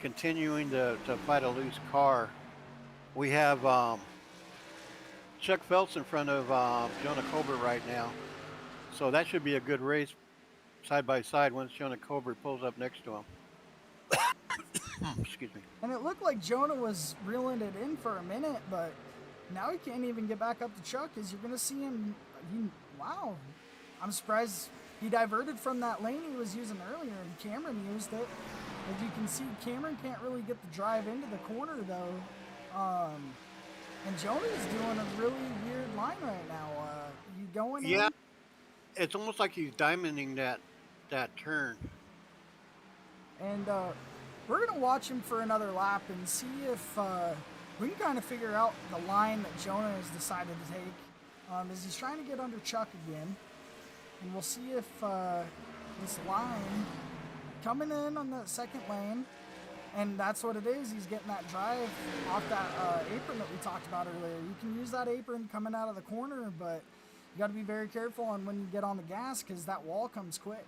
continuing to fight a loose car. We have Chuck Phelps in front of Jonah Colbert right now. So that should be a good race side by side once Jonah Colbert pulls up next to him. Excuse me. And it looked like Jonah was reeling it in for a minute, but now he can't even get back up to Chuck, as you're going to see him. Wow. I'm surprised he diverted from that lane he was using earlier, and Cameron used it. As you can see, Cameron can't really get the drive into the corner though. And Jonah's doing a really weird line right now. You going Yeah, in? it's almost like he's diamonding that turn. And we're going to watch him for another lap and see if we can kind of figure out the line that Jonah has decided to take as he's trying to get under Chuck again. And we'll see if this line coming in on the second lane, and that's what it is. He's getting that drive off that apron that we talked about earlier. You can use that apron coming out of the corner, but you got to be very careful on when you get on the gas because that wall comes quick.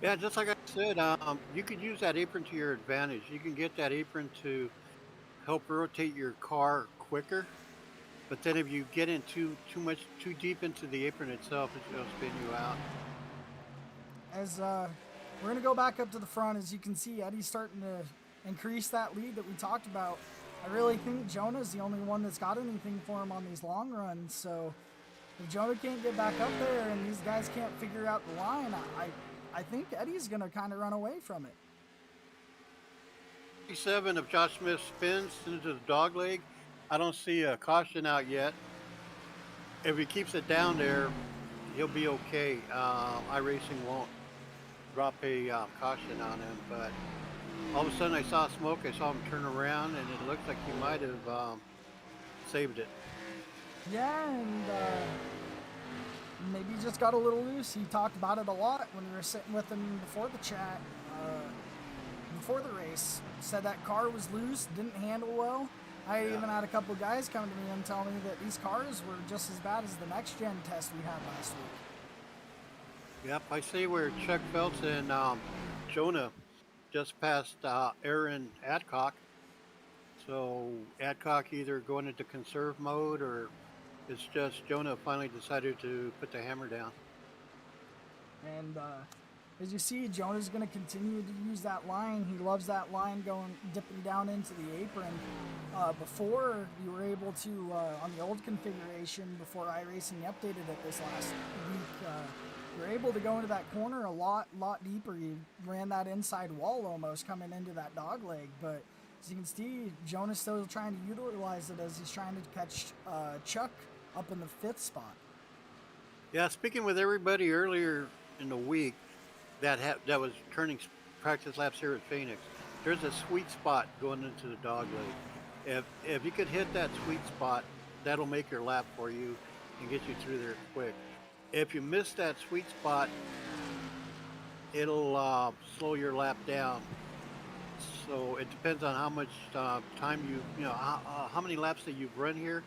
Yeah, just like I said, you could use that apron to your advantage. You can get that apron to help rotate your car quicker. But then if you get in too deep into the apron itself, it's going to spin you out. As we're going to go back up to the front, as you can see, Eddie's starting to increase that lead that we talked about. I really think Jonah's the only one that's got anything for him on these long runs. So if Jonah can't get back up there and these guys can't figure out the line, I think Eddie's going to kind of run away from it. 37 of Josh Smith spins into the dog leg. I don't see a caution out yet. If he keeps it down there, he'll be okay. iRacing won't drop a caution on him, but all of a sudden I saw smoke. I saw him turn around, and it looked like he might have saved it. Yeah, and maybe he just got a little loose. He talked about it a lot when we were sitting with him before the chat, before the race. Said that car was loose, didn't handle well. I even had a couple guys come to me and tell me that these cars were just as bad as the next gen test we had last week. Yep, I see where Chuck Phelps and Jonah just passed Aaron Adcock. So Adcock either going into conserve mode, or it's just Jonah finally decided to put the hammer down. And as you see, Jonah's going to continue to use that line. He loves that line dipping down into the apron. Before, you were able to, on the old configuration, before iRacing updated it this last week, you were able to go into that corner a lot deeper. You ran that inside wall almost coming into that dog leg. But as you can see, Jonah's still trying to utilize it as he's trying to catch Chuck up in the 5th spot. Yeah, speaking with everybody earlier in the week that was turning practice laps here at Phoenix, there's a sweet spot going into the dog leg. If you could hit that sweet spot, that'll make your lap for you and get you through there quick. If you miss that sweet spot, it'll slow your lap down. So it depends on how much time how many laps that you've run here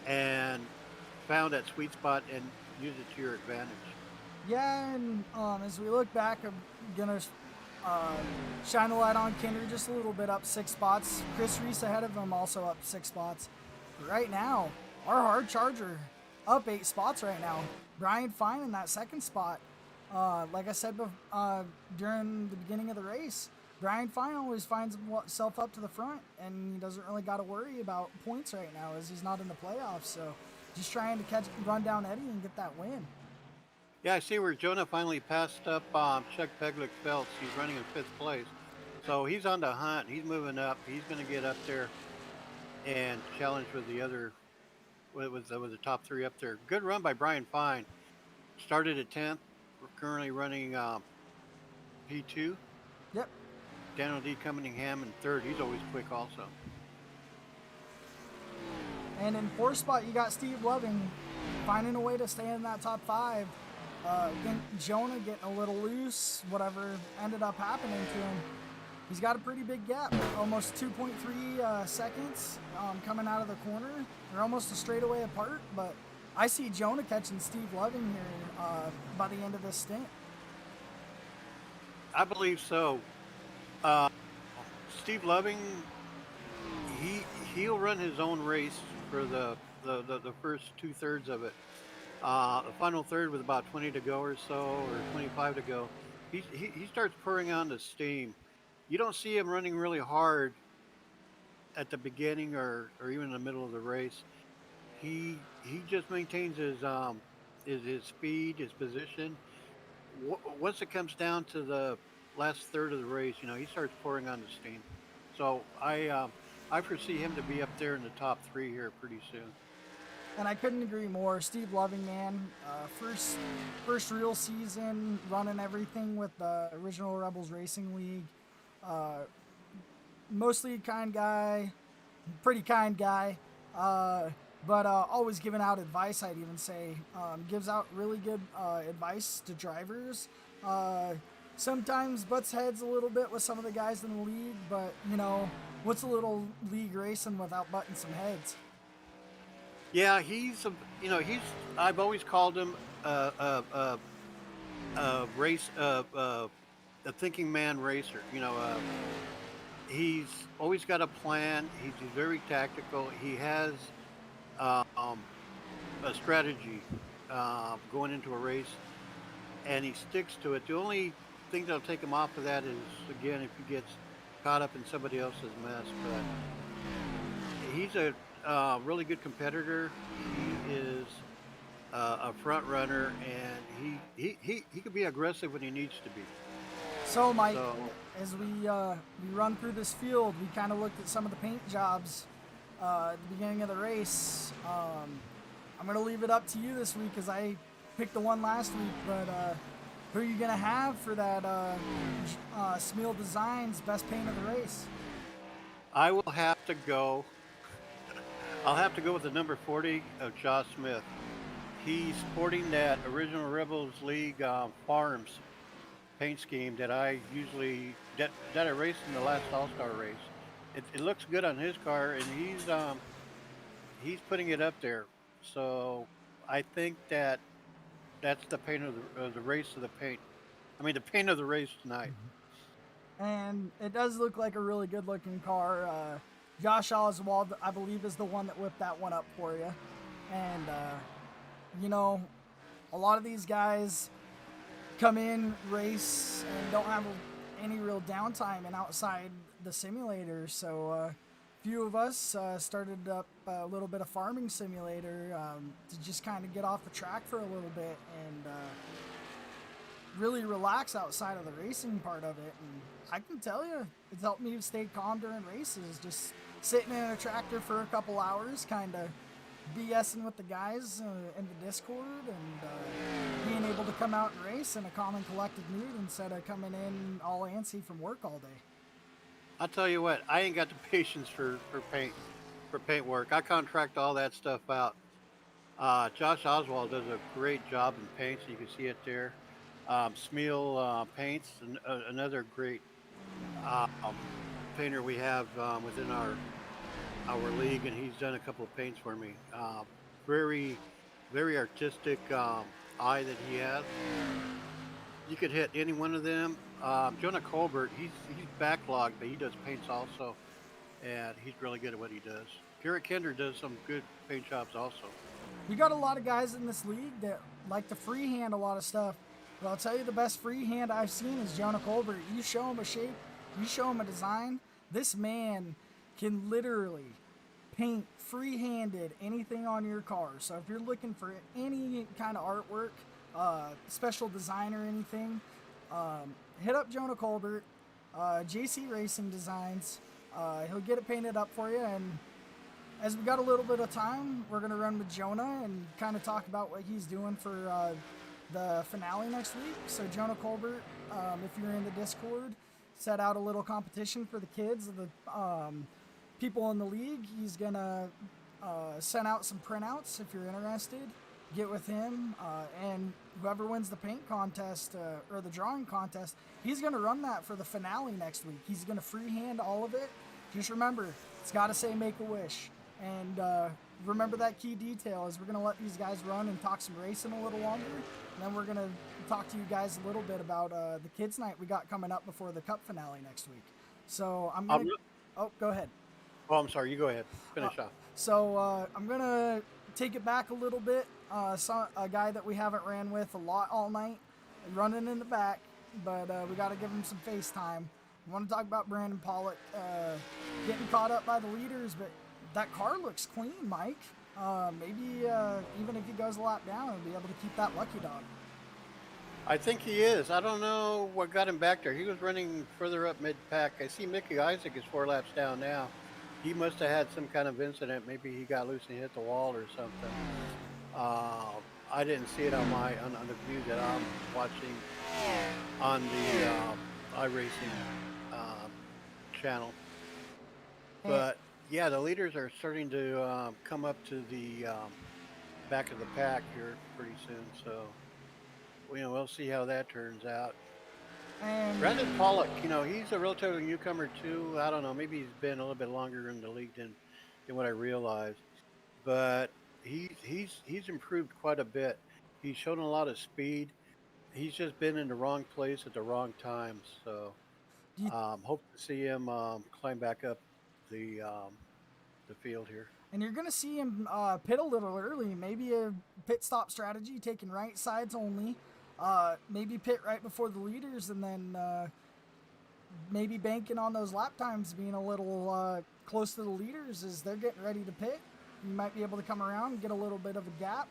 and found that sweet spot and use it to your advantage. Yeah, and as we look back, I'm going to shine a light on Kinder just a little bit, up 6 spots. Chris Reese ahead of him, also up 6 spots. But right now, our hard charger up 8 spots right now. Brian Fine in that 2nd spot. Like I said during the beginning of the race, Brian Fine always finds himself up to the front, and he doesn't really got to worry about points right now as he's not in the playoffs. So just trying to run down Eddie and get that win. Yeah, I see where Jonah finally passed up Chuck Peglick Phelps. He's running in 5th place. So he's on the hunt. He's moving up. He's going to get up there and challenge with the other, with the top 3 up there. Good run by Brian Fine. Started at 10th. We're currently running P2. Yep. Daniel D. Cunningham in 3rd. He's always quick also. And in 4th spot, you got Steve Loving finding a way to stay in that top 5. Again, Jonah getting a little loose, whatever ended up happening to him. He's got a pretty big gap, almost 2.3 seconds coming out of the corner. They're almost a straightaway apart, but I see Jonah catching Steve Loving here by the end of this stint. I believe so. Steve Loving, he'll run his own race for the first 2/3 of it. The final third with about 20 to go or so, or 25 to go, he starts pouring on the steam. You don't see him running really hard at the beginning or even in the middle of the race. He just maintains his speed, his position, once it comes down to the last third of the race, he starts pouring on the steam. So I foresee him to be up there in the top three here pretty soon. And I couldn't agree more. Steve Loving, man, first real season running everything with the original Rebels Racing League. Mostly a kind guy, pretty kind guy, but always giving out advice. I'd even say gives out really good advice to drivers. Sometimes butts heads a little bit with some of the guys in the league, but what's a little league racing without butting some heads? Yeah, I've always called him race, a thinking man racer. He's always got a plan. He's very tactical. He has a strategy going into a race, and he sticks to it. The only thing that'll take him off of that is, again, if he gets caught up in somebody else's mess. But he's a really good competitor. He is a front runner, and he can be aggressive when he needs to be. So, Mike, as we run through this field, we kind of looked at some of the paint jobs at the beginning of the race. I'm going to leave it up to you this week as I picked the one last week, but who are you going to have for that Smeal Designs best paint of the race? I will have to go. I'll have to go with the number 40 of Josh Smith. He's sporting that original Rebels League Farms paint scheme that I usually that I raced in the last All-Star race. It looks good on his car, and he's putting it up there. So I think that's the paint of the race of the paint. I mean, the paint of the race tonight. And it does look like a really good-looking car. Josh Oswald, I believe, is the one that whipped that one up for you. And, a lot of these guys come in, race, and don't have any real downtime and outside the simulator. So a few of us started up a little bit of farming simulator to just kind of get off the track for a little bit and really relax outside of the racing part of it. And I can tell you, it's helped me stay calm during races, just sitting in a tractor for a couple hours, kind of BSing with the guys in the Discord, and being able to come out and race in a calm and collected mood instead of coming in all antsy from work all day. I'll tell you what, I ain't got the patience for paint work. I contract all that stuff out. Josh Oswald does a great job in paints. You can see it there. Smeal Paints, another great painter we have within our league, and he's done a couple of paints for me. Very, very artistic eye that he has. You could hit any one of them. Jonah Colbert, he's backlogged, but he does paints also, and he's really good at what he does. Garrett Kinder does some good paint jobs also. You got a lot of guys in this league that like to freehand a lot of stuff, but I'll tell you the best freehand I've seen is Jonah Colbert. You show him a shape, you show him a design, this man can literally paint free-handed anything on your car. So if you're looking for any kind of artwork, special design or anything, hit up Jonah Colbert, JC Racing Designs. He'll get it painted up for you. And as we got a little bit of time, we're going to run with Jonah and kind of talk about what he's doing for the finale next week. So Jonah Colbert, if you're in the Discord, set out a little competition for the kids, the people in the league. He's gonna send out some printouts if you're interested. Get with him, and whoever wins the paint contest or the drawing contest, he's gonna run that for the finale next week. He's gonna freehand all of it. Just remember, it's got to say make a wish, and remember that key detail is we're gonna let these guys run and talk some racing a little longer, and then we're gonna talk to you guys a little bit about the kids night we got coming up before the cup finale next week. So I'm gonna go ahead. Oh, I'm sorry. You go ahead. Finish off. So I'm going to take it back a little bit. A guy that we haven't ran with a lot all night, running in the back, but we got to give him some face time. I want to talk about Brandon Pollock getting caught up by the leaders, but that car looks clean, Mike. Maybe even if he goes a lap down, he'll be able to keep that lucky dog. I think he is. I don't know what got him back there. He was running further up mid pack. I see Mickey Isaac is 4 laps down now. He must have had some kind of incident. Maybe he got loose and hit the wall or something. Uh, I didn't see it on the view that I'm watching on the iRacing um, channel. And, But yeah, the leaders are starting to come up to the back of the pack here pretty soon. So we'll see how that turns out. and Brandon Pollock, he's a relatively newcomer too. I don't know, maybe he's been a little bit longer in the league than what I realized. But he's improved quite a bit. He's shown a lot of speed. He's just been in the wrong place at the wrong time. So do you hope to see him climb back up the um, the field here. And you're going to see him pit a little early. Maybe a pit stop strategy, taking right sides only. Maybe pit right before the leaders, and then maybe banking on those lap times being a little close to the leaders as they're getting ready to pit. You might be able to come around and get a little bit of a gap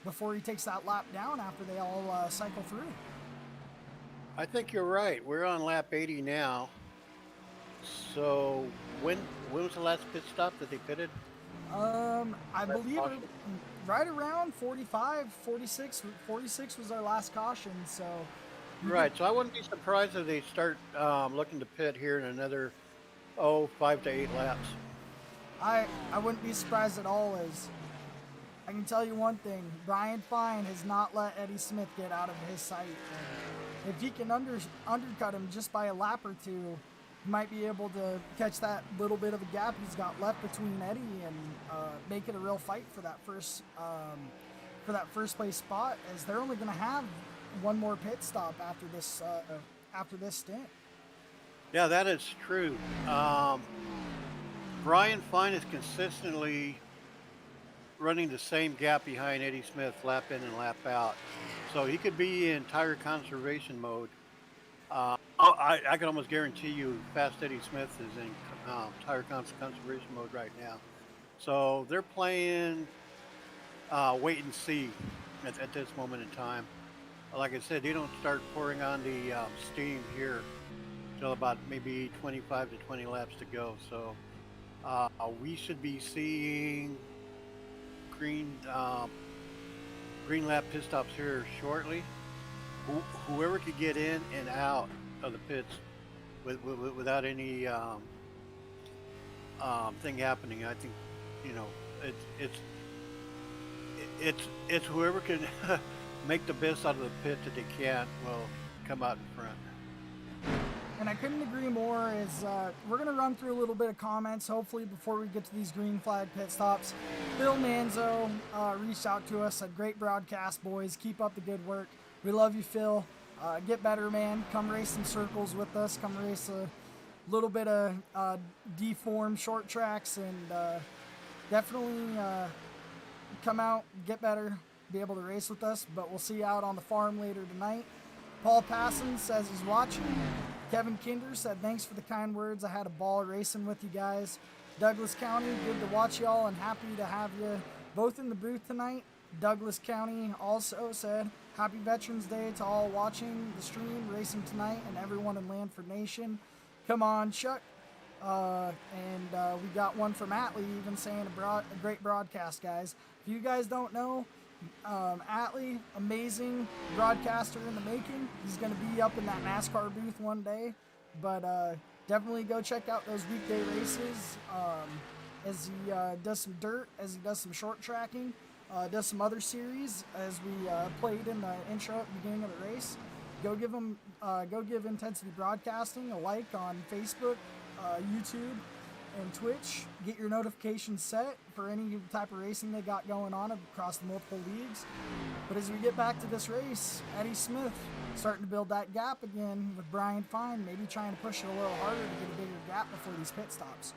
before he takes that lap down after they all cycle through. I think you're right. We're on lap 80 now. So when was the last pit stop that they pitted? I Last believe caution? right around 45, 46. 46 was our last caution, so you could, Right. So I wouldn't be surprised if they start looking to pit here in another 5 to 8 laps. I wouldn't be surprised at all. As I can tell you one thing, Brian Fine has not let Eddie Smith get out of his sight. And if he can undercut him just by a lap or two, he might be able to catch that little bit of a gap he's got left between Eddie and make it a real fight for that first place spot. As they're only going to have one more pit stop after this stint. Yeah, that is true. Brian Fine is consistently running the same gap behind Eddie Smith, lap in and lap out. So he could be in tire conservation mode. I can almost guarantee you Fast Eddie Smith is in tire conservation mode right now. So they're playing wait and see at this moment in time. Like I said, they don't start pouring on the steam here till about maybe 25 to 20 laps to go. So we should be seeing green green lap pit stops here shortly. Whoever could get in and out of the pits without any thing happening, I think it's it's whoever can make the best out of the pit that they can will come out in front. And I couldn't agree more. Is we're gonna run through a little bit of comments, hopefully before we get to these green flag pit stops. Phil Manzo reached out to us, said, "Great broadcast, boys. Keep up the good work. We love you, Phil. Get better, man. Come race some circles with us. Come race a little bit of deformed short tracks, and definitely come out, get better, be able to race with us. But we'll see you out on the farm later tonight." Paul Passon says he's watching. Kevin Kinder said, "Thanks for the kind words. I had a ball racing with you guys." Douglas County, good to watch y'all and happy to have you both in the booth tonight. Douglas County also said, "Happy Veterans Day to all watching the stream, racing tonight, and everyone in Lanford Nation. Come on, Chuck." And we got one from Atlee even saying a great broadcast, guys. If you guys don't know, Atlee, amazing broadcaster in the making. He's going to be up in that NASCAR booth one day. But definitely go check out those weekday races as he does some dirt, as he does some short tracking, does some other series as we played in the intro at the beginning of the race. Go give Intensity Broadcasting a like on Facebook, YouTube, and Twitch. Get your notifications set for any type of racing they got going on across the multiple leagues. But as we get back to this race, Eddie Smith starting to build that gap again with Brian Fine, maybe trying to push it a little harder to get a bigger gap before these pit stops.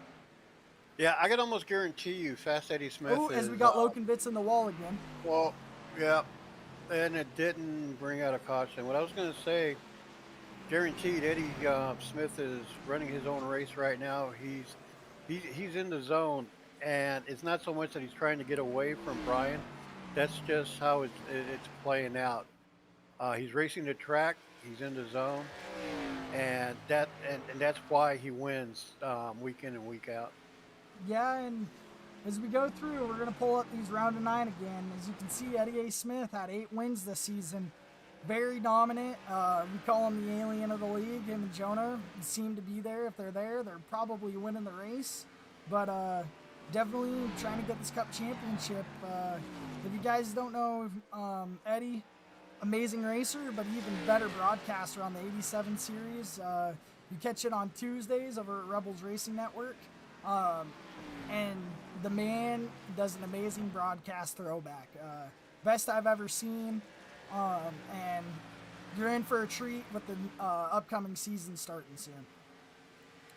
Yeah, I can almost guarantee you Fast Eddie Smith Oh, is, as we got Loken Bits in the wall again. well, yeah, and it didn't bring out a caution. What I was going to say, guaranteed Eddie Smith is running his own race right now. He's in the zone, and it's not so much that he's trying to get away from Brian. That's just how it's playing out. He's racing the track. He's in the zone, and that's why he wins week in and week out. Yeah, and as we go through, we're going to pull up these round of 9 again. As you can see, Eddie A. Smith had 8 wins this season. Very dominant. We call him the alien of the league. Him and Jonah seem to be there. If they're there, they're probably winning the race. But definitely trying to get this Cup championship. If you guys don't know, Eddie, amazing racer, but even better broadcaster on the 87 series. You catch it on Tuesdays over at Rebels Racing Network. And the man does an amazing broadcast throwback. Best I've ever seen. And you're in for a treat with the upcoming season starting soon.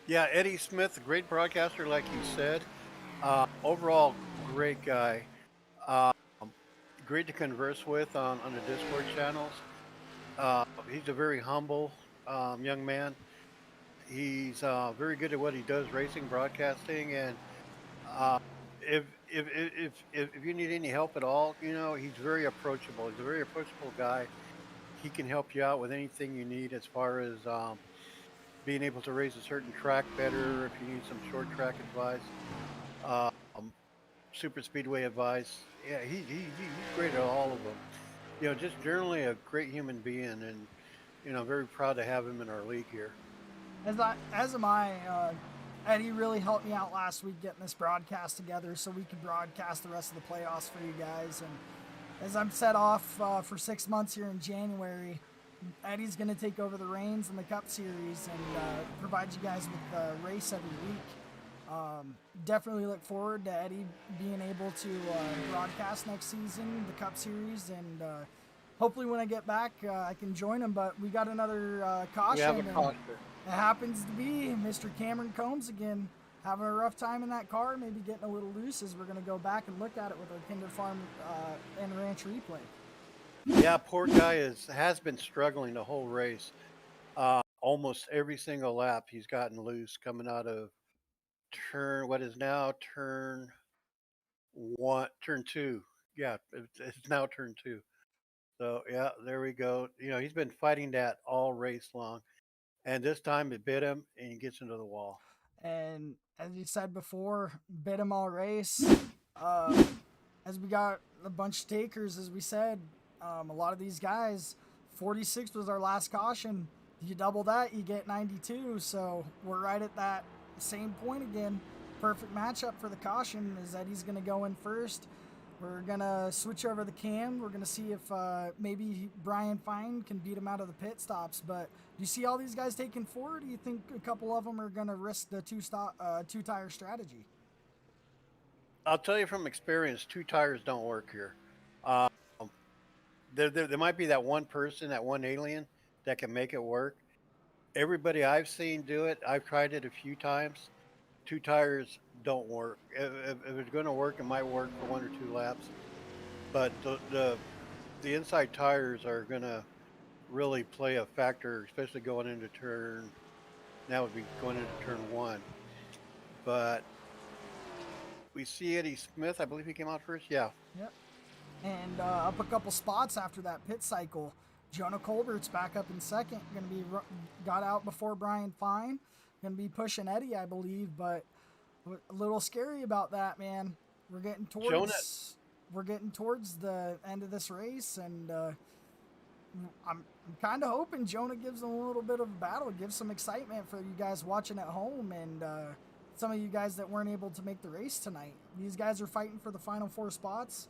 Yeah, Eddie Smith, a great broadcaster, like you said. Overall, great guy. Um, Great to converse with on the Discord channels. He's a very humble young man. He's very good at what he does, racing, broadcasting, and uh, if you need any help at all, he's very approachable. He's a very approachable guy. He can help you out with anything you need as far as being able to race a certain track better, if you need some short track advice, um, super speedway advice. Yeah, he's great at all of them. Just generally a great human being, and very proud to have him in our league here. As am I. Eddie really helped me out last week getting this broadcast together so we could broadcast the rest of the playoffs for you guys. And as I'm set off for 6 months here in January, Eddie's going to take over the reins in the Cup Series and provide you guys with a race every week. Definitely look forward to Eddie being able to broadcast next season, the Cup Series, and hopefully when I get back, I can join him. But we got another caution. We have a caution. It happens to be Mr. Cameron Combs again, having a rough time in that car, maybe getting a little loose as we're going to go back and look at it with our Kinder Farm and Ranch replay. Yeah, poor guy has been struggling the whole race. Almost every single lap he's gotten loose coming out of what is now turn 2. Yeah, it's now turn 2. So yeah, there we go. He's been fighting that all race long, and this time it bit him, and he gets into the wall. And as you said before, bit him all race. As we got a bunch of takers, as we said, a lot of these guys, 46 was our last caution. You double that, you get 92. So we're right at that same point again. Perfect matchup for the caution is Eddie's going to go in first. We're going to switch over the cam. We're going to see if maybe Brian Fine can beat him out of the pit stops. But do you see all these guys taking forward? Do you think a couple of them are going to risk the two-tire strategy? I'll tell you from experience, 2 tires don't work here. Um, there might be that one person, that one alien that can make it work. Everybody I've seen do it, I've tried it a few times. 2 tires don't work. If it's going to work, it might work for 1 or 2 laps. But the inside tires are going to really play a factor, especially going into turn. Now would be going into turn 1. But we see Eddie Smith. I believe he came out first. Yeah. Yep. And up a couple spots after that pit cycle, Jonah Colbert's back up in second. Going to be got out before Brian Fine. Going to be pushing Eddie, I believe, but a little scary about that, man. We're getting towards the end of this race, and I'm kind of hoping Jonah gives them a little bit of a battle, gives some excitement for you guys watching at home, and some of you guys that weren't able to make the race tonight. These guys are fighting for the final 4 spots.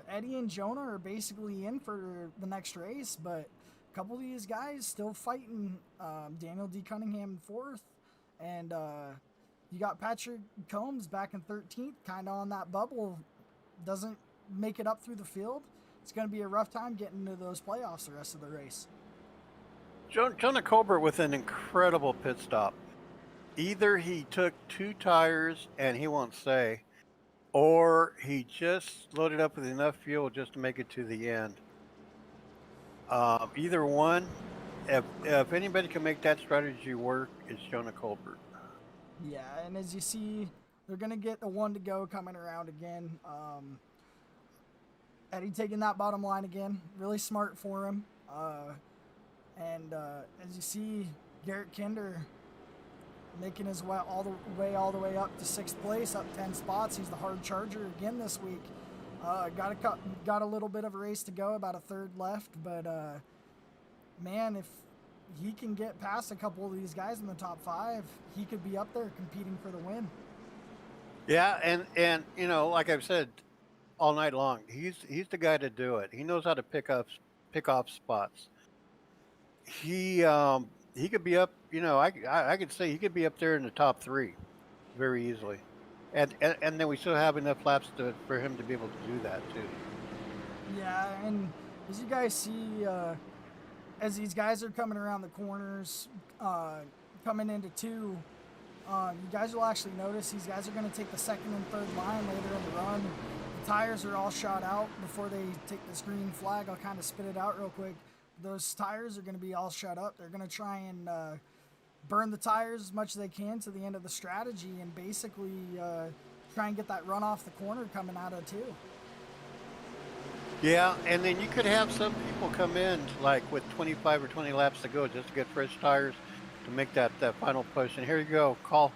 Eddie and Jonah are basically in for the next race, but a couple of these guys still fighting. Daniel D. Cunningham in 4th, and you got Patrick Combs back in 13th, kind of on that bubble. Doesn't make it up through the field. It's going to be a rough time getting into those playoffs the rest of the race. Jonah Colbert with an incredible pit stop. Either he took 2 tires, and he won't say, or he just loaded up with enough fuel just to make it to the end. Either one, if anybody can make that strategy work, it's Jonah Colbert. Yeah, and as you see, they're going to get the 1 to go coming around again. Eddie taking that bottom line again. Really smart for him. As you see, Garrett Kinder making his way all the way up to 6th place, up 10 spots. He's the hard charger again this week. Got a little bit of a race to go, about a third left, but man, if he can get past a couple of these guys in the top 5, he could be up there competing for the win. Yeah, and you know, like I've said all night long, he's the guy to do it. He knows how to pick off spots. He could be up. You know, I could say he could be up there in the top 3 very easily, and then we still have enough laps for him to be able to do that too. Yeah, and as you guys see, as these guys are coming around the corners, coming into 2, you guys will actually notice these guys are going to take the 2nd and 3rd line later in the run. The tires are all shot out before they take this green flag. I'll kind of spit it out real quick. Those tires are going to be all shut up. They're going to try and burn the tires as much as they can to the end of the strategy and basically try and get that run off the corner coming out of 2. Yeah, and then you could have some people come in like with 25 or 20 laps to go just to get fresh tires to make that final push. And here you go. Call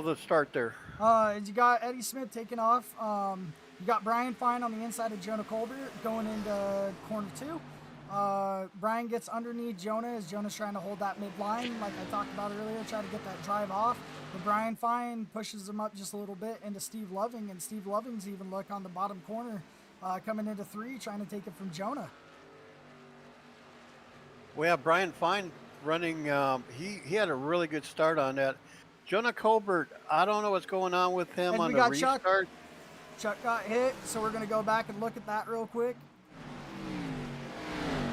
the start there. You got Eddie Smith taking off. You got Brian Fine on the inside of Jonah Colbert going into corner 2. Brian gets underneath Jonah as Jonah's trying to hold that midline, like I talked about earlier, try to get that drive off. But Brian Fine pushes him up just a little bit into Steve Loving, and Steve Loving's even look on the bottom corner coming into 3, trying to take it from Jonah. Well, yeah, Brian Fine running, he had a really good start on that. Jonah Colbert, I don't know what's going on with him And on we the got restart. Chuck got hit, so we're going to go back and look at that real quick.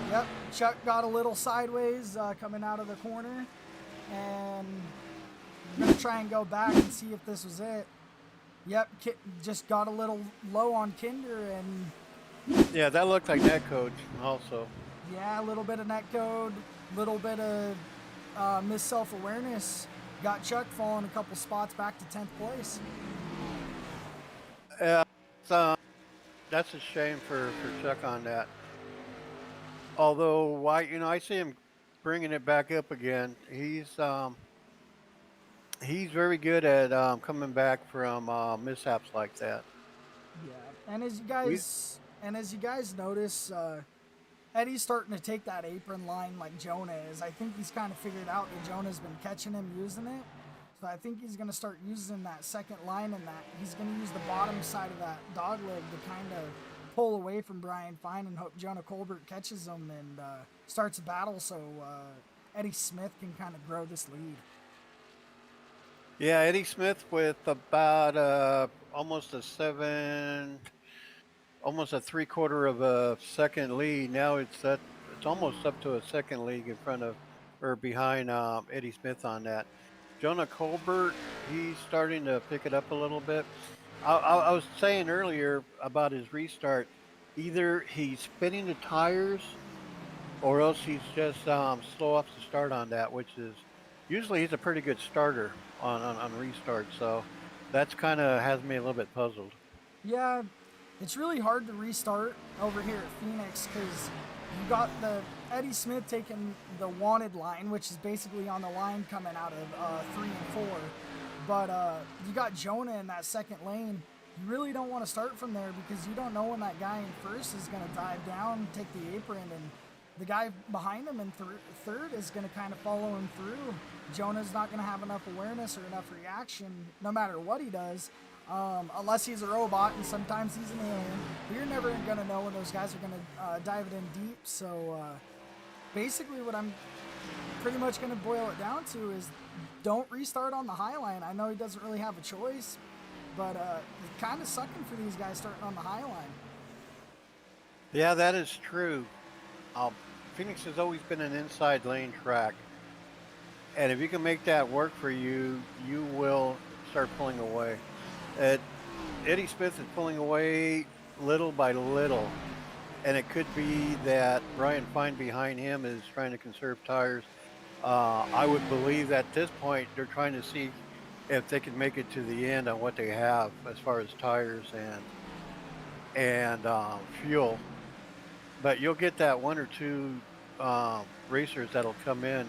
Yep, Chuck got a little sideways coming out of the corner, and we're going to try and go back and see if this was it. Yep, just got a little low on Kinder, and Yeah, that looked like net code also. yeah, a little bit of net code, little bit of missed self-awareness. Got Chuck falling a couple spots back to 10th place. That's a shame for Chuck on that. Although, I see him bringing it back up again. He's very good at coming back from mishaps like that. Yeah, and as you guys notice, Eddie's starting to take that apron line like Jonah is. I think he's kind of figured out that Jonah's been catching him using it. So I think he's going to start using that second line, and that he's going to use the bottom side of that dog leg to kind of pull away from Brian Fine and hope Jonah Colbert catches him and starts a battle so Eddie Smith can kind of grow this lead. Yeah, Eddie Smith with about almost a 3/4 of a second lead. Now it's almost up to a second lead in front of or behind Eddie Smith on that. Jonah Colbert, he's starting to pick it up a little bit. I was saying earlier about his restart. Either he's spinning the tires, or else he's just slow off the start on that, which is usually he's a pretty good starter on restart. So that's kind of has me a little bit puzzled. Yeah, it's really hard to restart over here at Phoenix because you got the Eddie Smith taking the wanted line, which is basically on the line coming out of 3 and 4. But you got Jonah in that second lane. You really don't want to start from there because you don't know when that guy in first is going to dive down, take the apron, and the guy behind him in third is going to kind of follow him through. Jonah's not going to have enough awareness or enough reaction no matter what he does, unless he's a robot, and sometimes he's an alien. But you're never going to know when those guys are going to dive it in deep. So basically what I'm pretty much going to boil it down to is don't restart on the high line. I know he doesn't really have a choice, but it's kind of sucking for these guys starting on the high line. Yeah, that is true. Phoenix has always been an inside lane track. And if you can make that work for you, you will start pulling away. Eddie Smith is pulling away little by little. And it could be that Brian Fine behind him is trying to conserve tires. I would believe that at this point they're trying to see if they can make it to the end on what they have as far as tires and fuel. but you'll get that one or two racers that'll come in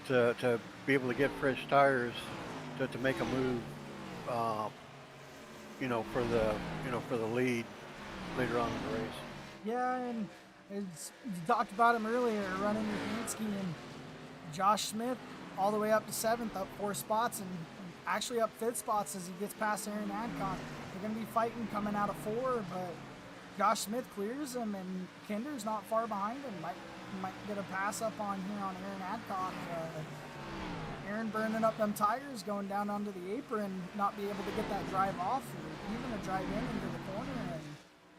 to be able to get fresh tires to make a move, uh, for the lead later on in the race. Yeah, and you talked about him earlier, running with Yansky and Josh Smith all the way up to 7th, up 4 spots, and actually up 5th spots as he gets past Aaron Adcock. They're going to be fighting coming out of 4, but Josh Smith clears him, and Kinder's not far behind him. Might get a pass up on here on Aaron Adcock. Aaron burning up them tires, going down onto the apron, not be able to get that drive off, or even a drive in into the corner.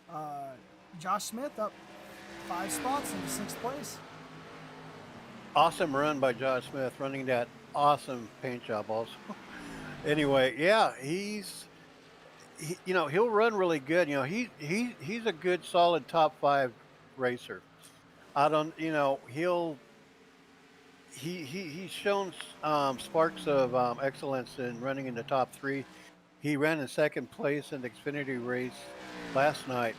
And Josh Smith up 5 spots into 6th place. Awesome run by Josh Smith, running that awesome paint job also. Anyway, yeah, he'll run really good. He's a good solid top 5 racer. I don't, he's shown sparks of excellence in running in the top 3. He ran in 2nd place in the Xfinity race last night,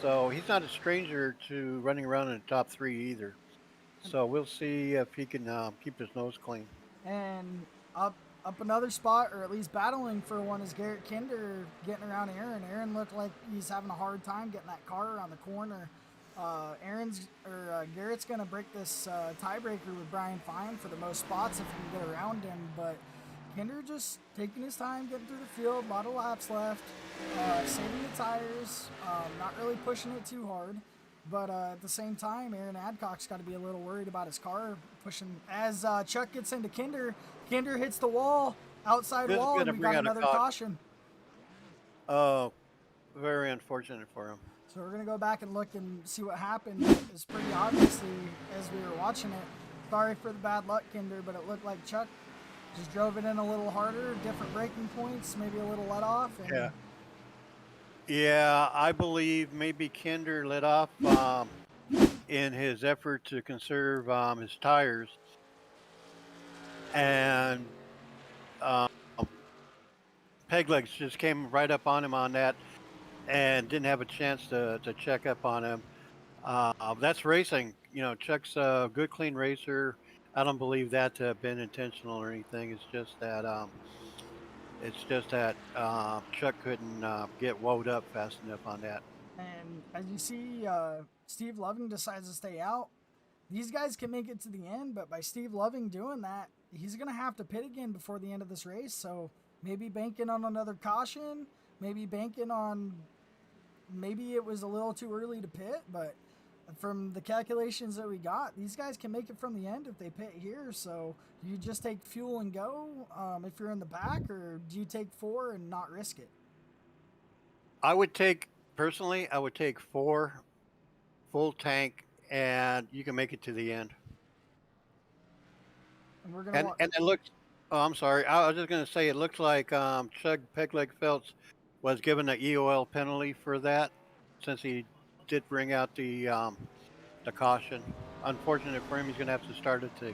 so he's not a stranger to running around in the top 3 either. So we'll see if he can keep his nose clean. And up another spot, or at least battling for one, is Garrett Kinder getting around Aaron. Aaron looked like he's having a hard time getting that car around the corner. Garrett's going to break this tiebreaker with Brian Fine for the most spots if he can get around him, but Kinder just taking his time getting through the field, a lot of laps left, saving the tires, not really pushing it too hard. But at the same time, Aaron Adcock's got to be a little worried about his car pushing. As Chuck gets into Kinder, Kinder hits the wall, outside This is wall, gonna and we bring got out a another caution. caution. Oh, very unfortunate for him. So we're going to go back and look and see what happened. It's pretty obviously as we were watching it. Sorry for the bad luck, Kinder, but it looked like Chuck just drove it in a little harder, different braking points, maybe a little let off. And Yeah, I believe maybe Kinder let off in his effort to conserve his tires, and Peglegs just came right up on him on that and didn't have a chance to check up on him. That's racing. Chuck's a good, clean racer. I don't believe that to have been intentional or anything. It's just that Chuck couldn't get woed up fast enough on that. And as you see, Steve Loving decides to stay out. These guys can make it to the end, but by Steve Loving doing that, he's going to have to pit again before the end of this race. So maybe banking on another caution, maybe banking on, maybe it was a little too early to pit, but from the calculations that we got, these guys can make it from the end if they pit here. So do you just take fuel and go if you're in the back, or do you take 4 and not risk it? I would take 4 full tank, and you can make it to the end. And we're gonna And it looks. Oh, I'm sorry. I was just going to say it looks like Chug Pegleg Phelps was given an EOL penalty for that, since he did bring out the caution. Unfortunate for him, he's going to have to start at the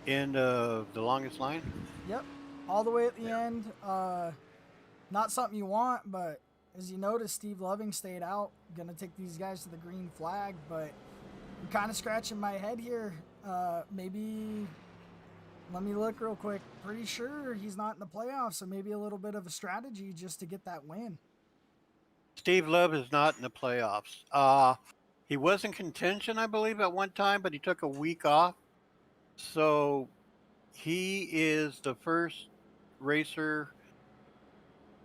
end of the longest line. Yep, all the way at the end. Not something you want, but as you notice, Steve Loving stayed out. Gonna take these guys to the green flag, but I'm kind of scratching my head here. Maybe, let me look real quick. Pretty sure he's not in the playoffs, so maybe a little bit of a strategy just to get that win. Steve Love is not in the playoffs. He was in contention, I believe, at one time, but he took a week off. So he is the first racer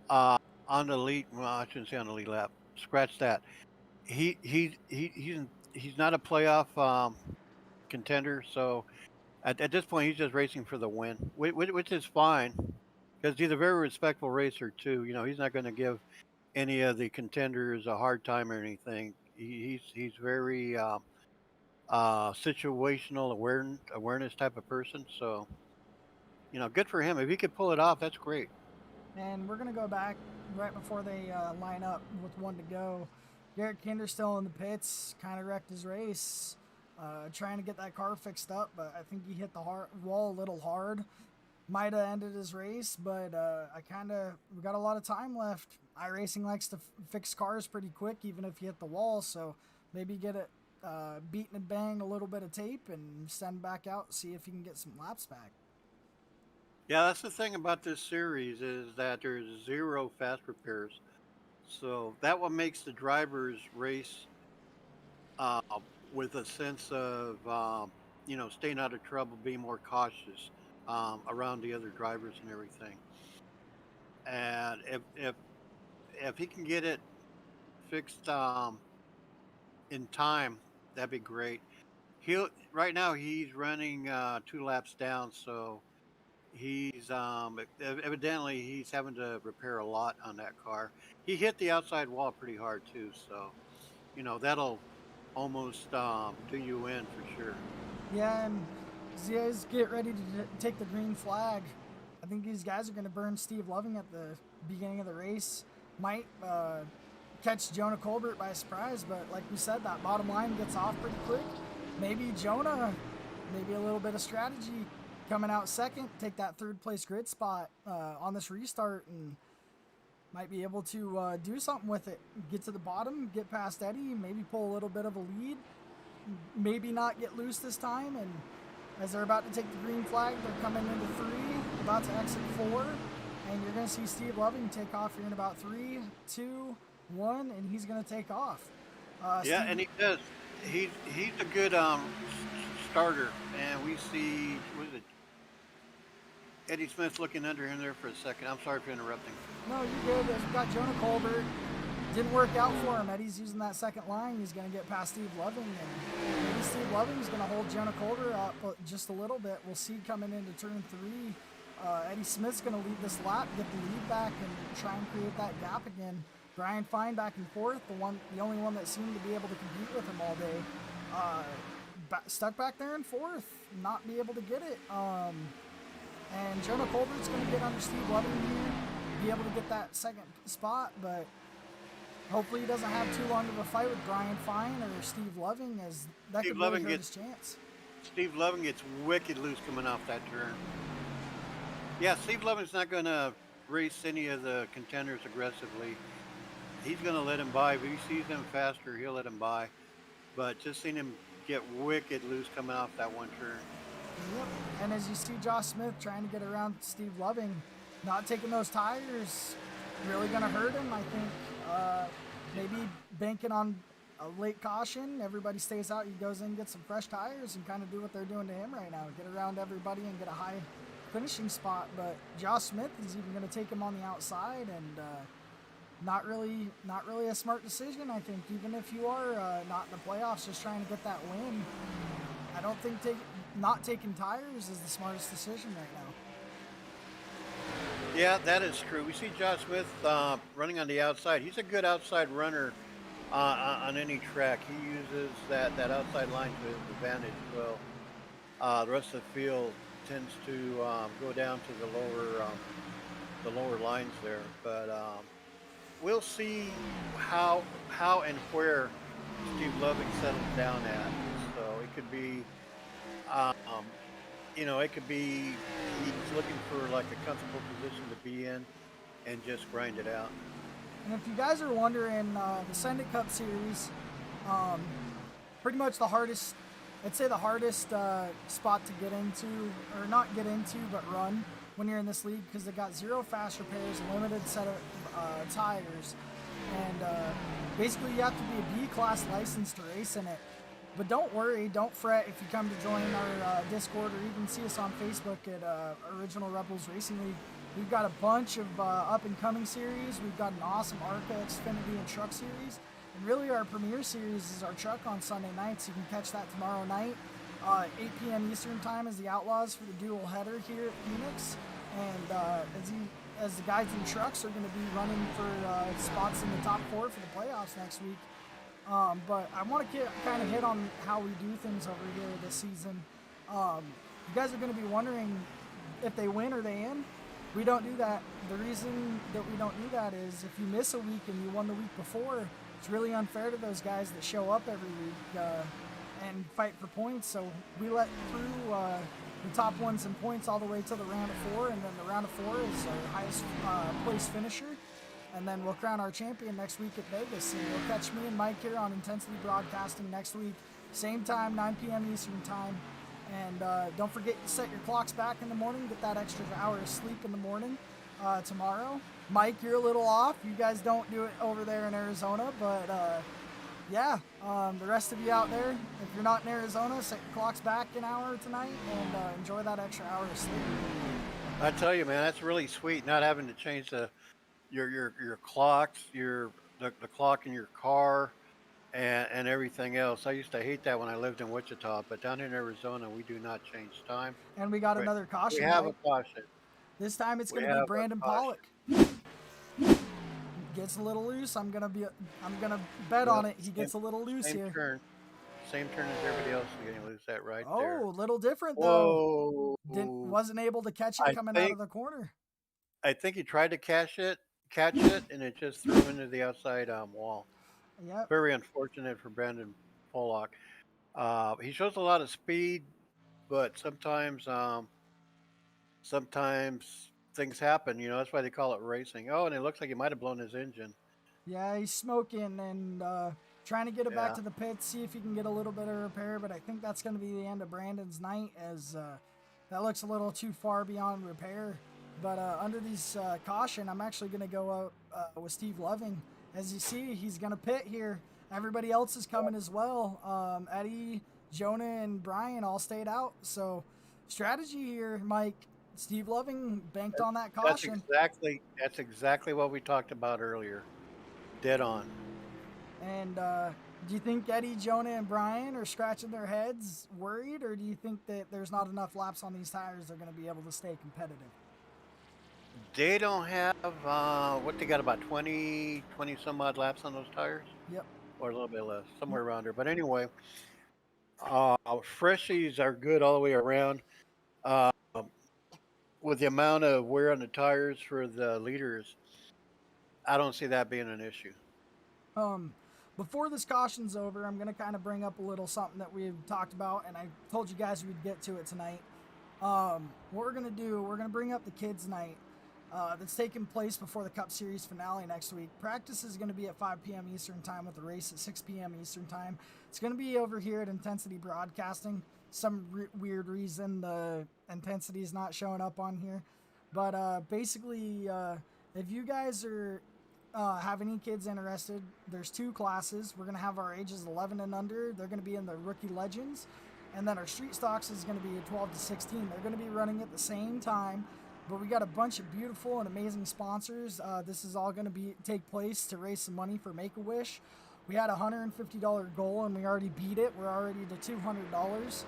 on the lead. Well, I shouldn't say on the lead lap. Scratch that. He's not a playoff contender. So at this point, he's just racing for the win, which is fine, because he's a very respectful racer too. He's not going to give any of the contenders a hard time or anything. He's very situational awareness type of person. So, good for him. If he could pull it off, that's great. And we're gonna go back right before they line up with 1 to go. Garrett Kinder still in the pits, kind of wrecked his race, trying to get that car fixed up, but I think he hit the wall a little hard. Might have ended his race, but we got a lot of time left. iRacing likes to fix cars pretty quick, even if you hit the wall, so maybe get it beaten and banged, a little bit of tape, and send back out, see if you can get some laps back. Yeah, that's the thing about this series is that there's 0 fast repairs. So that what makes the drivers race uh, with a sense of staying out of trouble, being more cautious around the other drivers and everything. And if he can get it fixed in time, that'd be great. He'll right now he's running 2 laps down, so he's evidently he's having to repair a lot on that car. He hit the outside wall pretty hard too, so that'll almost do you in for sure. Yeah, and as you guys get ready to take the green flag, I think these guys are going to burn Steve Loving at the beginning of the race. Might catch Jonah Colbert by surprise, but like we said, that bottom line gets off pretty quick. Maybe Jonah, maybe a little bit of strategy, coming out second, take that third place grid spot on this restart, and might be able to do something with it. Get to the bottom, get past Eddie, maybe pull a little bit of a lead, maybe not get loose this time. And as they're about to take the green flag, they're coming into 3, about to exit 4, and you're going to see Steve Loving take off here in about 3, 2, 1, and he's going to take off. Yeah, Steve, and he does. He's a good starter, and we see what is it? Eddie Smith looking under him there for a second. I'm sorry for interrupting. no, you're good. We've got Jonah Colbert. Didn't work out for him. Eddie's using that second line. He's going to get past Steve Loving, and maybe Steve Loving's going to hold Jonah Colbert up just a little bit. We'll see coming into turn 3. Eddie Smith's going to lead this lap, get the lead back, and try and create that gap again. Brian Fine back and forth, the only one that seemed to be able to compete with him all day. Stuck back there in 4th, not be able to get it. And Jonah Colbert's going to get under Steve Loving here, be able to get that second spot, but hopefully he doesn't have too long of a fight with Brian Fine or Steve Loving, as that Steve could really Loving hurt gets- his chance. Steve Loving gets wicked loose coming off that turn. Yeah, Steve Loving's not going to race any of the contenders aggressively. He's going to let him by. If he sees them faster, he'll let him by. But just seeing him get wicked loose coming off that one turn. Yep. And as you see Josh Smith trying to get around Steve Loving, not taking those tires, really going to hurt him, I think. Maybe banking on a late caution. Everybody stays out. He goes in, gets some fresh tires, and kind of do what they're doing to him right now. Get around everybody and get a high finishing spot. But Josh Smith is even going to take him on the outside, and not really a smart decision, I think. Even if you are not in the playoffs, just trying to get that win, I don't think not taking tires is the smartest decision right now. Yeah, that is true. We see Josh Smith running on the outside. He's a good outside runner on any track. He uses that outside line to his advantage. Well, the rest of the field tends to go down to the lower lines there. But we'll see how and where Steve Loving settles down at. So it could be. It could be he's looking for like a comfortable position to be in and just grind it out. And if you guys are wondering, the Send It Cup Series, pretty much the hardest, I'd say the hardest spot to get into, or not get into, but run when you're in this league, because they got 0 fast repairs, limited set of tires, and basically you have to be a B-class license to race in it. But don't worry, don't fret if you come to join our Discord, or even see us on Facebook at Original Rebels Racing League. We've got a bunch of up-and-coming series. We've got an awesome ARCA, Xfinity, and Truck series. And really our premier series is our Truck on Sunday nights. You can catch that tomorrow night. 8 p.m. Eastern Time is the Outlaws for the dual header here at Phoenix. And as the guys in Trucks are going to be running for spots in the top 4 for the playoffs next week. But I want to kind of hit on how we do things over here this season. You guys are going to be wondering if they win or they in. We don't do that. The reason that we don't do that is if you miss a week and you won the week before, it's really unfair to those guys that show up every week and fight for points. So we let through the top ones in points all the way to the round of 4, and then the round of 4 is our highest place finisher. and then we'll crown our champion next week at Vegas. And you'll catch me and Mike here on Intensity Broadcasting next week, same time, 9 p.m. Eastern time. And don't forget to set your clocks back in the morning, get that extra hour of sleep in the morning tomorrow. Mike, you're a little off. You guys don't do it over there in Arizona, but yeah, the rest of you out there, if you're not in Arizona, set your clocks back an hour tonight and enjoy that extra hour of sleep. I tell you, man, that's really sweet not having to change your clocks, the clock in your car, and everything else. I used to hate that when I lived in Wichita, but down in Arizona, we do not change time. And we got another caution. We have Mike. a caution. This time it's going to be Brandon Pollock. Gets a little loose. I'm gonna bet on it. He gets a little loose here. Same turn as everybody else is getting loose. That right there. Oh, a little different though. Wasn't able to catch it coming out of the corner. I think he tried to catch it, and it just threw him into the outside wall. Yeah. Very unfortunate for Brandon Pollock. He shows a lot of speed, but sometimes things happen. That's why they call it racing. Oh, and it looks like he might have blown his engine. Yeah, he's smoking and trying to get it back to the pits, see if he can get a little bit of repair. But I think that's going to be the end of Brandon's night, as that looks a little too far beyond repair. But under these caution, I'm actually going to go with Steve Loving. As you see, he's going to pit here. Everybody else is coming as well. Eddie, Jonah, and Brian all stayed out. So strategy here, Mike. Steve Loving banked on that caution. That's exactly what we talked about earlier. Dead on. And do you think Eddie, Jonah, and Brian are scratching their heads worried, or do you think that there's not enough laps on these tires they're going to be able to stay competitive? They don't have, what they got, about 20 some odd laps on those tires? Yep. Or a little bit less, somewhere around there. But anyway, freshies are good all the way around. With the amount of wear on the tires for the leaders, I don't see that being an issue. Before this caution's over, I'm going to kind of bring up a little something that we've talked about, and I told you guys we'd get to it tonight. What we're going to do, we're going to bring up the kids' night that's taking place before the Cup Series finale next week. Practice is going to be at 5 p.m. Eastern time with the race at 6 p.m. Eastern time. It's going to be over here at Intensity Broadcasting. Some weird reason the intensity is not showing up on here, but basically if you guys are have any kids interested, there's 2 classes. We're gonna have our ages 11 and under. They're gonna be in the Rookie Legends, and then our Street Stocks is gonna be 12 to 16. They're gonna be running at the same time, but we got a bunch of beautiful and amazing sponsors. This is all gonna take place to raise some money for Make-A-Wish. We had a $150 goal and we already beat it. We're already to $200.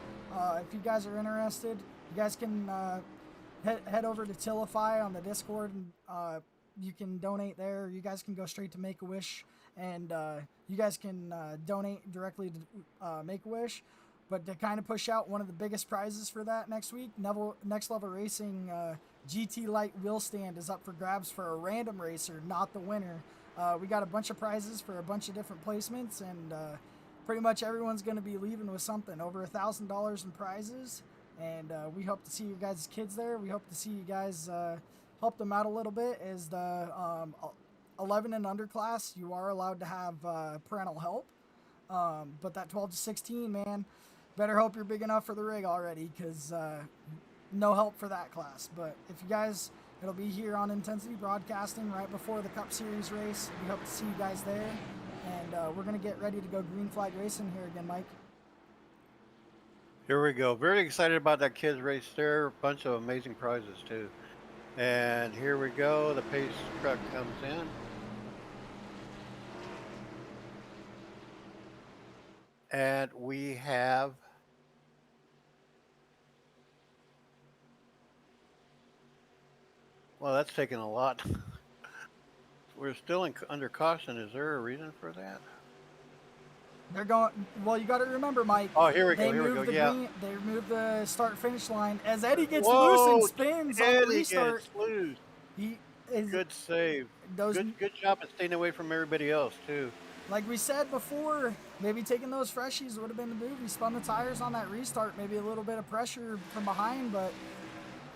If you guys are interested, you guys can head over to Tillify on the Discord, and you can donate there. You guys can go straight to Make-A-Wish, and you guys can donate directly to Make-A-Wish. But to kind of push out one of the biggest prizes for that next week, Next Level Racing GT Light wheel stand is up for grabs for a random racer, not the winner. We got a bunch of prizes for a bunch of different placements, and pretty much everyone's going to be leaving with something. Over $1,000 in prizes, and we hope to see you guys' kids there. We hope to see you guys help them out a little bit. As the 11 and under class, you are allowed to have parental help, but that 12 to 16, man, better hope you're big enough for the rig already, because no help for that class. But if you guys... It'll be here on Intensity Broadcasting right before the Cup Series race. We hope to see you guys there. And we're going to get ready to go green flag racing here again, Mike. Here we go. Very excited about that kids race there. A bunch of amazing prizes, too. And here we go. The pace truck comes in. And we have... Well, that's taking a lot. We're still under caution. Is there a reason for that? They're going... Well, you got to remember, Mike. Oh, here we go. Yeah. They removed the start-finish line. As Eddie gets loose and spins on the restart. Loose. He is... Good save. Good job at staying away from everybody else, too. Like we said before, maybe taking those freshies would have been the move. He spun the tires on that restart. Maybe a little bit of pressure from behind, but...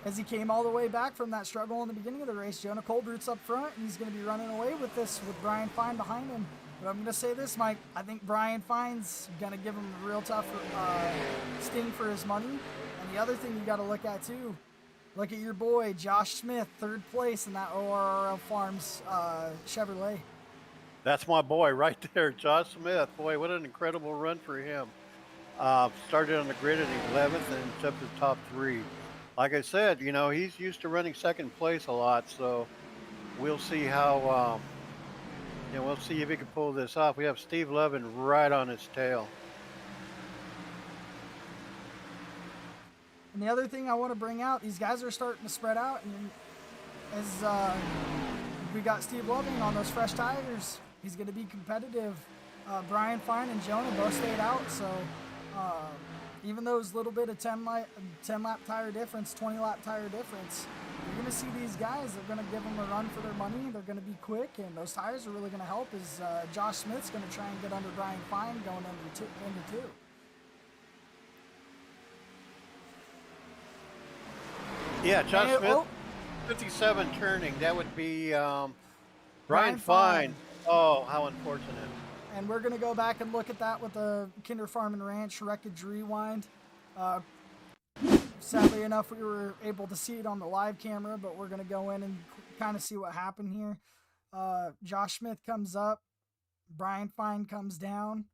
as he came all the way back from that struggle in the beginning of the race. Jonah Colbert's up front, and he's going to be running away with this with Brian Fine behind him. But I'm going to say this, Mike. I think Brian Fine's going to give him a real tough sting for his money. And the other thing you got to look at, too, look at your boy, Josh Smith, 3rd place in that ORRL Farms Chevrolet. That's my boy right there, Josh Smith. Boy, what an incredible run for him. Started on the grid at 11th and jumped to the top 3. Like I said, you know, he's used to running 2nd place a lot, so we'll see how, we'll see if he can pull this off. We have Steve Lovin right on his tail. And the other thing I want to bring out, these guys are starting to spread out, and as we got Steve Lovin on those fresh tires, he's going to be competitive. Brian Fine and Jonah both stayed out, so even those little bit of 10 lap tire difference, 20 lap tire difference, you're going to see these guys, they're going to give them a run for their money, they're going to be quick, and those tires are really going to help as Josh Smith's going to try and get under Brian Fine going into 2. Yeah, Josh Smith, 57 turning, that would be Brian Fine. Oh, how unfortunate. And we're going to go back and look at that with the Kinder Farm and Ranch Wreckage Rewind. Sadly enough, we were able to see it on the live camera, but we're going to go in and kind of see what happened here. Josh Smith comes up. Brian Fine comes down.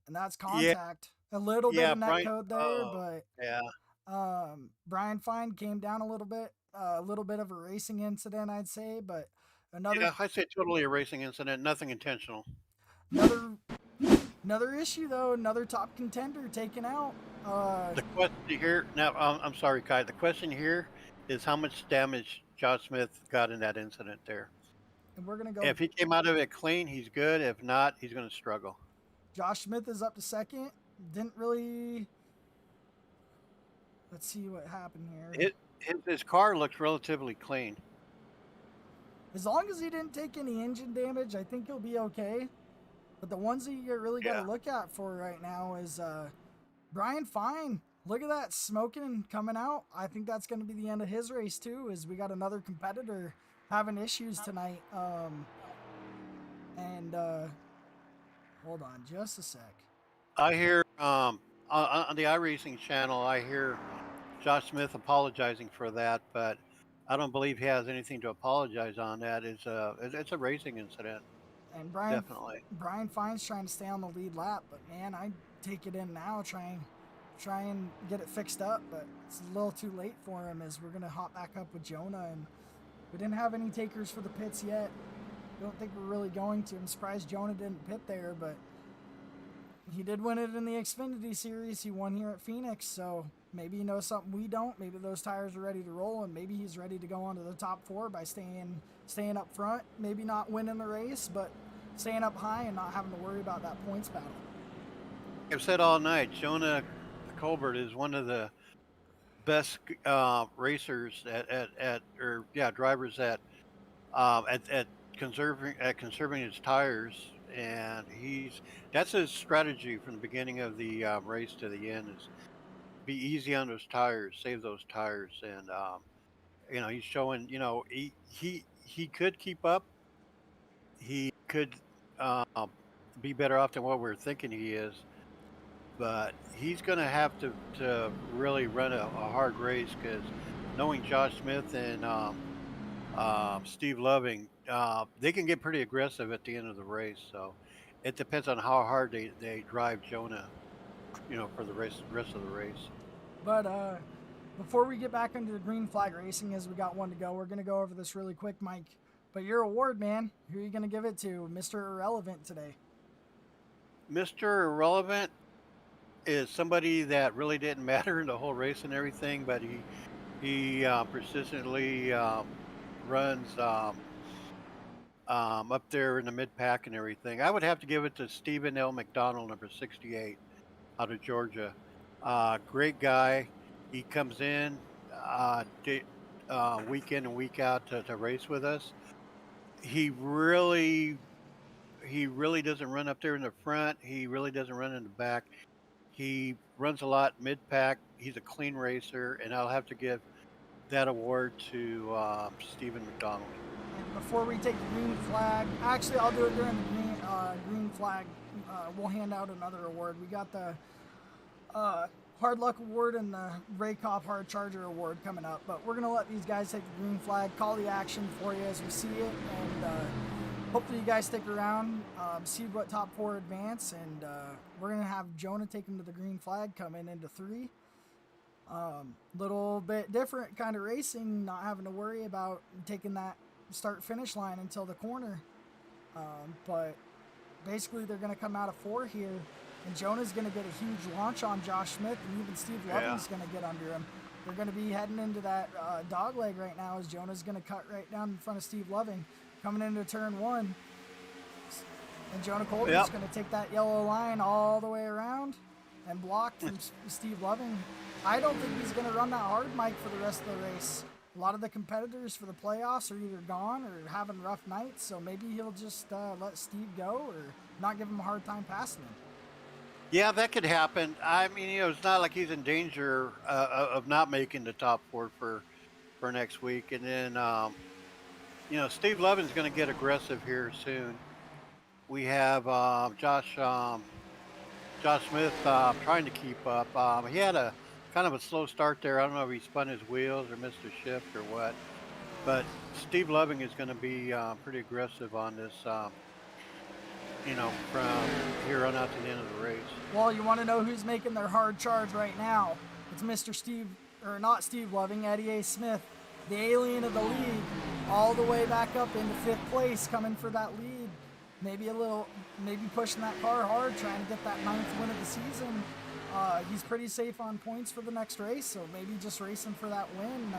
And that's contact. Yeah. A little bit of net code there, but yeah. Brian Fine came down a little bit of a racing incident, I'd say, but Yeah, I say totally a racing incident, nothing intentional. Another issue, though, another top contender taken out. The question here, now, I'm sorry, Kai, the question here is how much damage Josh Smith got in that incident there. And we're going to go. If he came out of it clean, he's good. If not, he's going to struggle. Josh Smith is up to 2nd. Didn't really... Let's see what happened here. His car looks relatively clean. As long as he didn't take any engine damage, I think he'll be okay. But the ones that you really got to look at for right now is Brian Fine. Look at that smoking coming out. I think that's going to be the end of his race too, as we got another competitor having issues tonight. Hold on just a sec. I hear on the iRacing channel, I hear Josh Smith apologizing for that, but I don't believe he has anything to apologize on. That it's a racing incident. And Brian Fine's trying to stay on the lead lap, but man, I'd take it in now, try and get it fixed up, but it's a little too late for him as we're gonna hop back up with Jonah, and we didn't have any takers for the pits yet. Don't think we're really going to. I'm surprised Jonah didn't pit there, but he did win it in the Xfinity Series. He won here at Phoenix, so maybe he knows something we don't. Maybe those tires are ready to roll, and maybe he's ready to go on to the top 4 by staying up front. Maybe not winning the race, but staying up high and not having to worry about that points battle. I've said all night, Jonah Colbert is one of the best racers drivers at conserving his tires, and that's his strategy from the beginning of the race to the end is be easy on those tires, save those tires, and he's showing he could keep up, he could be better off than what we're thinking he is, but he's going to have to really run a hard race, because knowing Josh Smith and Steve Loving, they can get pretty aggressive at the end of the race. So it depends on how hard they drive Jonah, for the rest of the race. But before we get back into the green flag racing, as we got one to go, we're going to go over this really quick, Mike. But your award, man, who are you going to give it to? Mr. Irrelevant today. Mr. Irrelevant is somebody that really didn't matter in the whole race and everything, but he persistently runs up there in the mid-pack and everything. I would have to give it to Stephen L. McDonald, number 68, out of Georgia. Great guy. He comes in week in and week out to race with us. He really doesn't run up there in the front. He really doesn't run in the back. He runs a lot mid-pack. He's a clean racer, and I'll have to give that award to Stephen McDonald. And before we take the green flag, actually, I'll do it during the green flag. We'll hand out another award. We got the Hard Luck Award and the Ray Kopp Hard Charger Award coming up, but we're going to let these guys take the green flag, call the action for you as we see it, and hopefully you guys stick around, see what top 4 advance, and we're going to have Jonah take him to the green flag coming into 3. Little bit different kind of racing, not having to worry about taking that start-finish line until the corner, but basically they're going to come out of 4 here. And Jonah's going to get a huge launch on Josh Smith, and even Steve Loving's going to get under him. They're going to be heading into that dog leg right now as Jonah's going to cut right down in front of Steve Loving. Coming into turn 1. And Jonah Colton's going to take that yellow line all the way around and block from Steve Loving. I don't think he's going to run that hard, Mike, for the rest of the race. A lot of the competitors for the playoffs are either gone or having rough nights, so maybe he'll just let Steve go or not give him a hard time passing him. Yeah, that could happen. I mean, it's not like he's in danger of not making the top 4 for next week. And then, Steve Levin's going to get aggressive here soon. We have Josh Smith trying to keep up. He had a kind of a slow start there. I don't know if he spun his wheels or missed a shift or what. But Steve Loving is going to be pretty aggressive on this. From here on out to the end of the race. Well, you want to know who's making their hard charge right now? It's Mr. not Steve Loving, Eddie A. Smith, the alien of the league, all the way back up into 5th place, coming for that lead. Maybe pushing that car hard, trying to get that 9th win of the season. He's pretty safe on points for the next race, so maybe just racing for that win.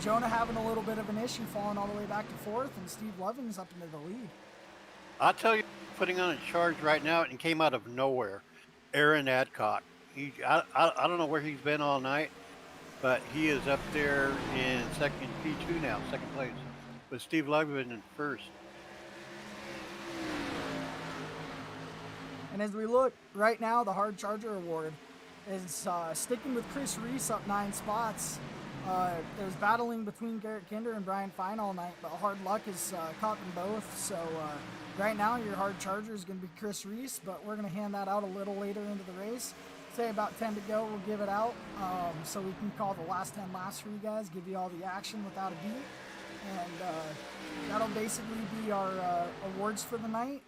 Jonah having a little bit of an issue, falling all the way back to 4th, and Steve Loving's up into the lead. I'll tell you, putting on a charge right now, and came out of nowhere. Aaron Adcock. I don't know where he's been all night, but he is up there in P2 now, 2nd place, with Steve Loving in 1st. And as we look right now, the Hard Charger Award is sticking with Chris Reese up 9 spots. It was battling between Garrett Kinder and Brian Fine all night, but Hard Luck has caught them both. So right now your Hard Charger is going to be Chris Reese, but we're going to hand that out a little later into the race. Say about 10 to go, we'll give it out so we can call the last 10 laps for you guys, give you all the action without a beat. And that'll basically be our awards for the night.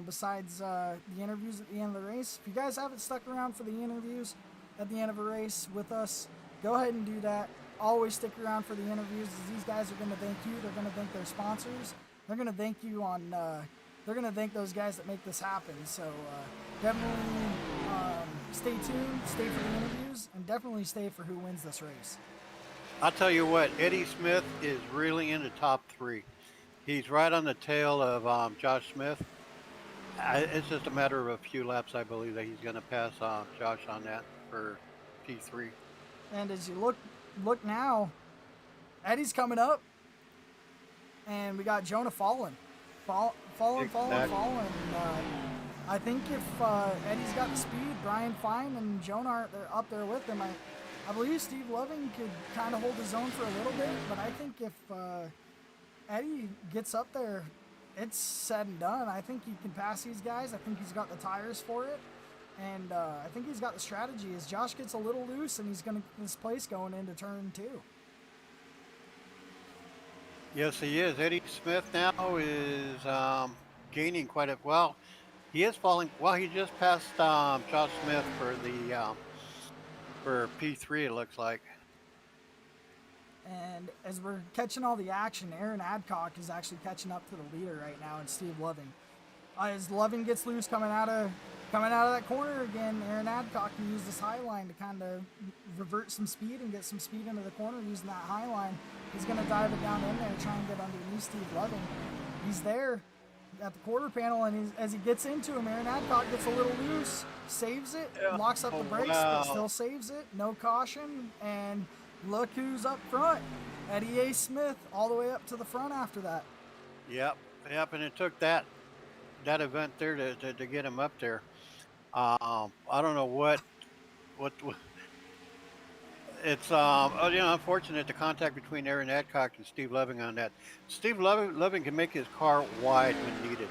Besides the interviews at the end of the race. If you guys haven't stuck around for the interviews at the end of a race with us, go ahead and do that. Always stick around for the interviews. These guys are going to thank you. They're going to thank their sponsors. They're going to thank you on. They're going to thank those guys that make this happen. So definitely stay tuned, stay for the interviews, and definitely stay for who wins this race. I'll tell you what, Eddie Smith is really in the top 3. He's right on the tail of Josh Smith. It's just a matter of a few laps, I believe, that he's going to pass Josh on that for P3. And as you look now, Eddie's coming up, and we got Jonah falling. I think if Eddie's got the speed, Brian Fine and Jonah aren't up there with him. I believe Steve Loving could kind of hold his own for a little bit, but I think if Eddie gets up there, it's said and done. I think he can pass these guys. I think he's got the tires for it. And I think he's got the strategy. As Josh gets a little loose, and he's going to this place going into turn 2. Yes, he is. Eddie Smith now is gaining quite a well. He is falling. Well, he just passed Josh Smith for the for P3. It looks like. And as we're catching all the action, Aaron Adcock is actually catching up to the leader right now, and Steve Loving. As Loving gets loose coming out of that corner again, Aaron Adcock can use this high line to kind of revert some speed and get some speed into the corner using that high line. He's going to dive it down in there, try and get underneath Steve Loving. He's there at the quarter panel, and as he gets into him, Aaron Adcock gets a little loose, saves it, locks up the brakes, but still saves it. No caution, and look who's up front. Eddie A. Smith all the way up to the front after that. Yep, and it took that event there to get him up there. I don't know what it's unfortunate the contact between Aaron Adcock and Steve Loving on that. Steve Loving can make his car wide when needed,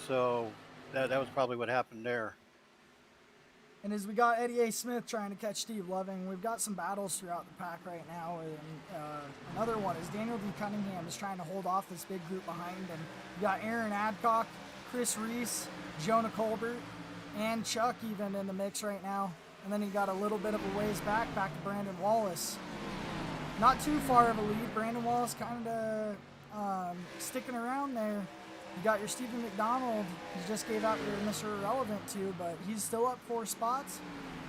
so that was probably what happened there. And as we got Eddie A. Smith trying to catch Steve Loving, we've got some battles throughout the pack right now. And another one is Daniel D. Cunningham is trying to hold off this big group behind him. You got Aaron Adcock, Chris Reese, Jonah Colbert, and Chuck even in the mix right now. And then you got a little bit of a ways back to Brandon Wallace. Not too far of a lead. Brandon Wallace kind of sticking around there. You got your Stephen McDonald, you just gave out your Mr. Irrelevant to, but he's still up 4 spots.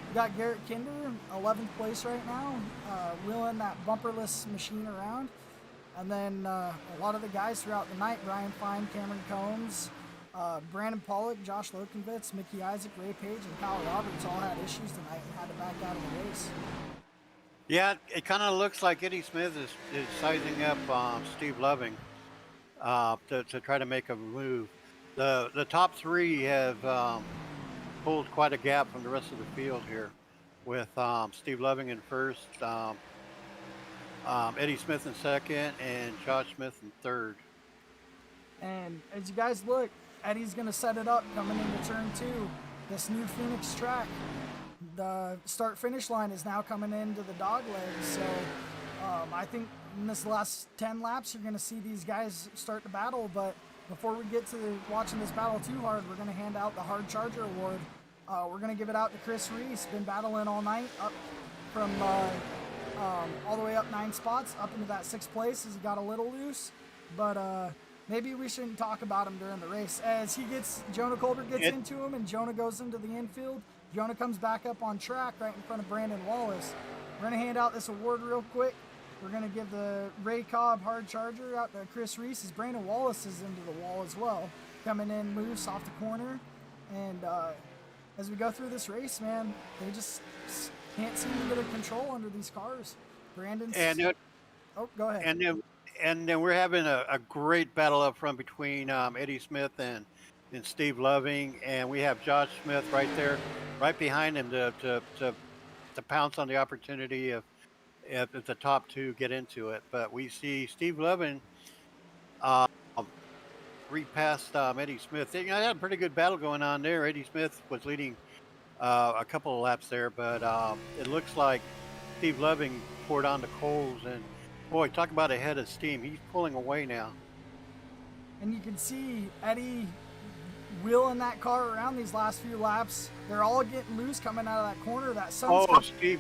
You got Garrett Kinder, 11th place right now, wheeling that bumperless machine around. And then a lot of the guys throughout the night, Brian Fine, Cameron Combs, Brandon Pollock, Josh Lokenvitz, Mickey Isaac, Ray Page, and Kyle Roberts all had issues tonight and had to back out of the race. Yeah, it kind of looks like Eddie Smith is sizing up Steve Loving to try to make a move. The top 3 have pulled quite a gap from the rest of the field here, with Steve Loving in first, Eddie Smith in second, and Josh Smith in third. And as you guys look, Eddie's going to set it up coming into turn 2. This new Phoenix track. The start-finish line is now coming into the dog legs. So I think in this last 10 laps, you're going to see these guys start to battle. But before we get to watching this battle too hard, we're going to hand out the Hard Charger Award. We're going to give it out to Chris Reese. Been battling all night, up from all the way up 9 spots, up into that 6th place as he got a little loose. But maybe we shouldn't talk about him during the race. As Jonah Colbert gets into him and Jonah goes into the infield, Jonah comes back up on track right in front of Brandon Wallace. We're going to hand out this award real quick. We're going to give the Ray Cobb Hard Charger out to Chris Reese as Brandon Wallace is into the wall as well. Coming in loose off the corner. And as we go through this race, man, they just can't seem to get a control under these cars. Brandon's... Oh, go ahead. And then we're having a great battle up front between Eddie Smith and Steve Loving, and we have Josh Smith right there, right behind him to pounce on the opportunity if the top 2 get into it. But we see Steve Loving repassed Eddie Smith. They had a pretty good battle going on there. Eddie Smith was leading a couple of laps there, but it looks like Steve Loving poured on the coals, and boy, talk about a head of steam. He's pulling away now. And you can see Eddie wheeling that car around these last few laps. They're all getting loose coming out of that corner. Steve,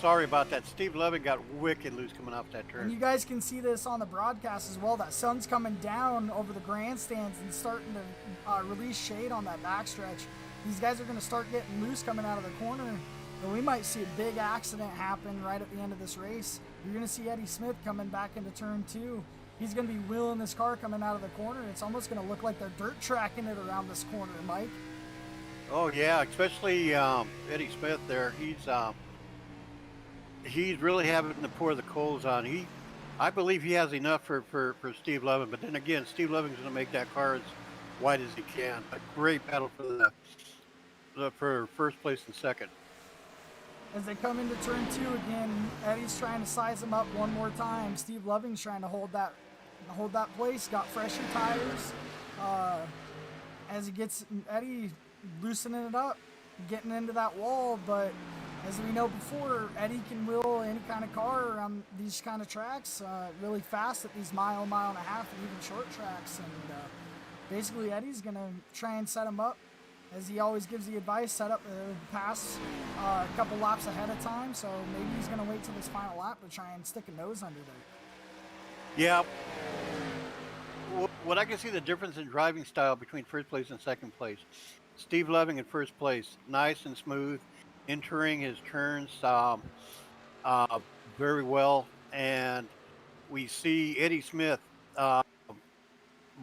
sorry about that. Steve Loving got wicked loose coming off that turn. And you guys can see this on the broadcast as well. That sun's coming down over the grandstands and starting to release shade on that backstretch. These guys are going to start getting loose coming out of the corner. And we might see a big accident happen right at the end of this race. You're going to see Eddie Smith coming back into turn 2. He's going to be wheeling this car coming out of the corner. It's almost going to look like they're dirt tracking it around this corner, Mike. Oh, yeah, especially Eddie Smith there. He's really having to pour the coals on. I believe he has enough for Steve Loving, but then again, Steve Loving's going to make that car as wide as he can. A great battle for first place and second. As they come into turn 2 again, Eddie's trying to size him up one more time. Steve Loving's trying to hold that place. Got fresher tires. As he gets Eddie loosening it up, getting into that wall. But as we know before, Eddie can wheel any kind of car around these kind of tracks really fast at these mile and a half, and even short tracks. And basically, Eddie's gonna try and set him up. As he always gives the advice, set up the pass a couple laps ahead of time, so maybe he's going to wait till this final lap to try and stick a nose under there. Yeah. What I can see the difference in driving style between first place and second place. Steve Loving in first place, nice and smooth, entering his turns very well, and we see Eddie Smith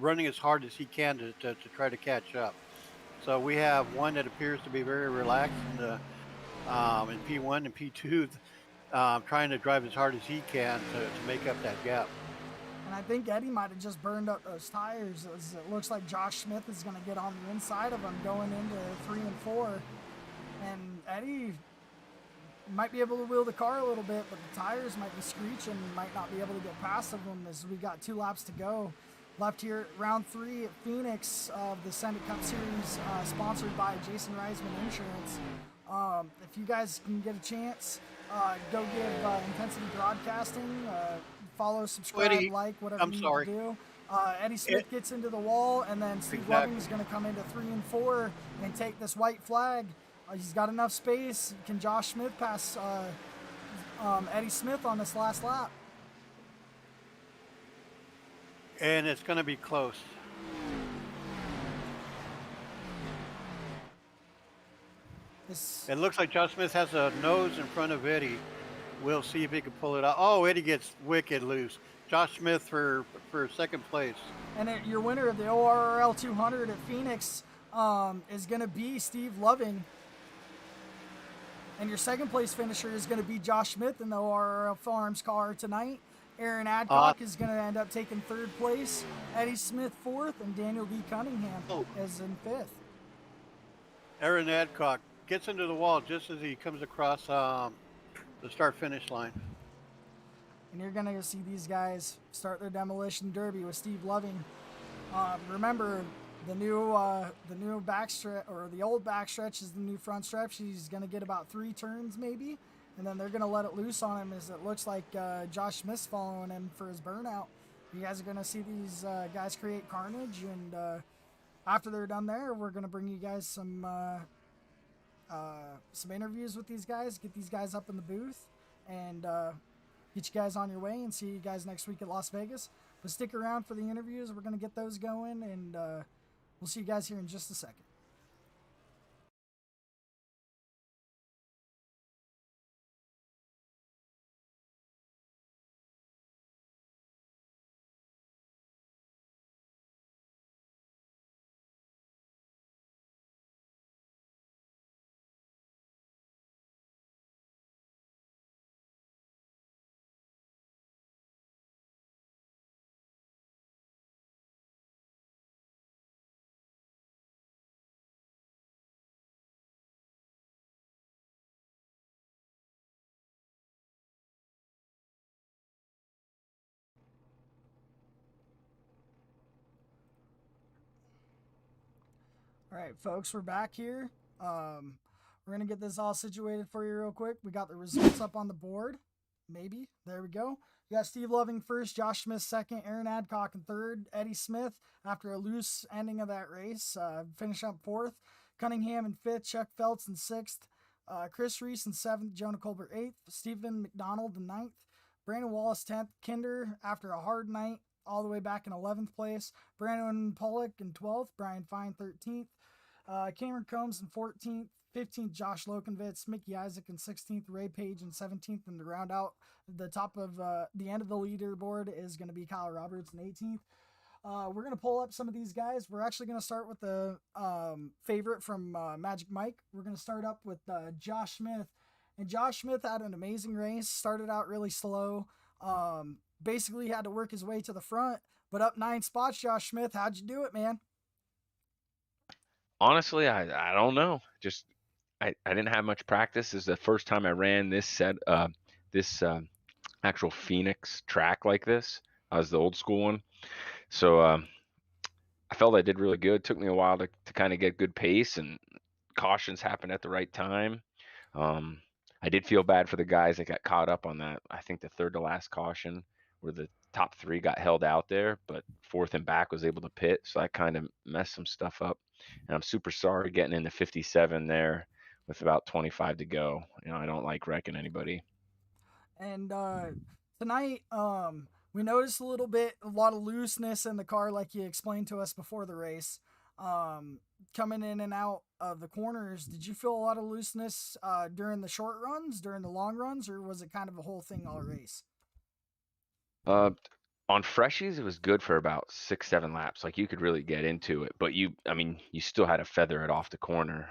running as hard as he can to try to catch up. So we have one that appears to be very relaxed in P1 and P2, trying to drive as hard as he can to make up that gap. And I think Eddie might have just burned up those tires, as it looks like Josh Smith is going to get on the inside of him going into 3 and 4. And Eddie might be able to wheel the car a little bit, but the tires might be screeching, might not be able to get past them as we got 2 laps to go. Left here, round 3 at Phoenix of the Send It Cup Series, sponsored by Jason Reisman Insurance. If you guys can get a chance, go give Intensity Broadcasting, follow, subscribe, Eddie, like, whatever I'm you need sorry. to do. Eddie Smith gets into the wall, and then Steve Exactly. Loving is going to come into 3 and 4 and take this white flag. He's got enough space. Can Josh Smith pass Eddie Smith on this last lap? And it's going to be close. It looks like Josh Smith has a nose in front of Eddie. We'll see if he can pull it out. Oh, Eddie gets wicked loose. Josh Smith for second place. And your winner of the ORRL 200 at Phoenix is going to be Steve Loving. And your second place finisher is going to be Josh Smith in the ORRL Farms car tonight. Aaron Adcock is going to end up taking 3rd place. Eddie Smith 4th, and Daniel D. Cunningham is in 5th. Aaron Adcock gets into the wall just as he comes across the start-finish line. And you're going to see these guys start their demolition derby with Steve Loving. Remember, the new backstretch, or the old backstretch, is the new front stretch. He's going to get about 3 turns maybe, and then they're going to let it loose on him as it looks like Josh Smith's following him for his burnout. You guys are going to see these guys create carnage, and after they're done there, we're going to bring you guys some interviews with these guys, get these guys up in the booth, and get you guys on your way, and see you guys next week at Las Vegas. But stick around for the interviews. We're going to get those going, and we'll see you guys here in just a second. All right, folks, we're back here. We're going to get this all situated for you real quick. We got the results up on the board. Maybe. There we go. You got Steve Loving first, Josh Smith second, Aaron Adcock in third, Eddie Smith, after a loose ending of that race, finish up 4th, Cunningham in 5th, Chuck Feltz in 6th, Chris Reese in 7th, Jonah Colbert 8th, Stephen McDonald in 9th, Brandon Wallace 10th, Kinder after a hard night all the way back in 11th place, Brandon Pollock in 12th, Brian Fine 13th, Cameron Combs in 14th, 15th, Josh Lokenvitz, Mickey Isaac in 16th, Ray Page in 17th, and to round out the top of the end of the leaderboard is going to be Kyle Roberts in 18th. We're going to pull up some of these guys. We're actually going to start with the favorite from Magic Mike. We're going to start up with Josh Smith. And Josh Smith had an amazing race, started out really slow, basically had to work his way to the front, but up 9 spots, Josh Smith. How'd you do it, man? Honestly, I don't know. Just I didn't have much practice. This is the first time I ran this actual Phoenix track like this. I was the old school one. So I felt I did really good. Took me a while to kind of get good pace, and cautions happened at the right time. I did feel bad for the guys that got caught up on that. I think the third to last caution, where the top 3 got held out there, but 4th and back was able to pit. So I kind of messed some stuff up. And I'm super sorry getting into 57 there with about 25 to go. I don't like wrecking anybody. And tonight, we noticed a lot of looseness in the car, like you explained to us before the race. Coming in and out of the corners, did you feel a lot of looseness during the short runs, during the long runs, or was it kind of a whole thing all race? On freshies, it was good for about 6-7 laps. Like, you could really get into it, but you still had to feather it off the corner.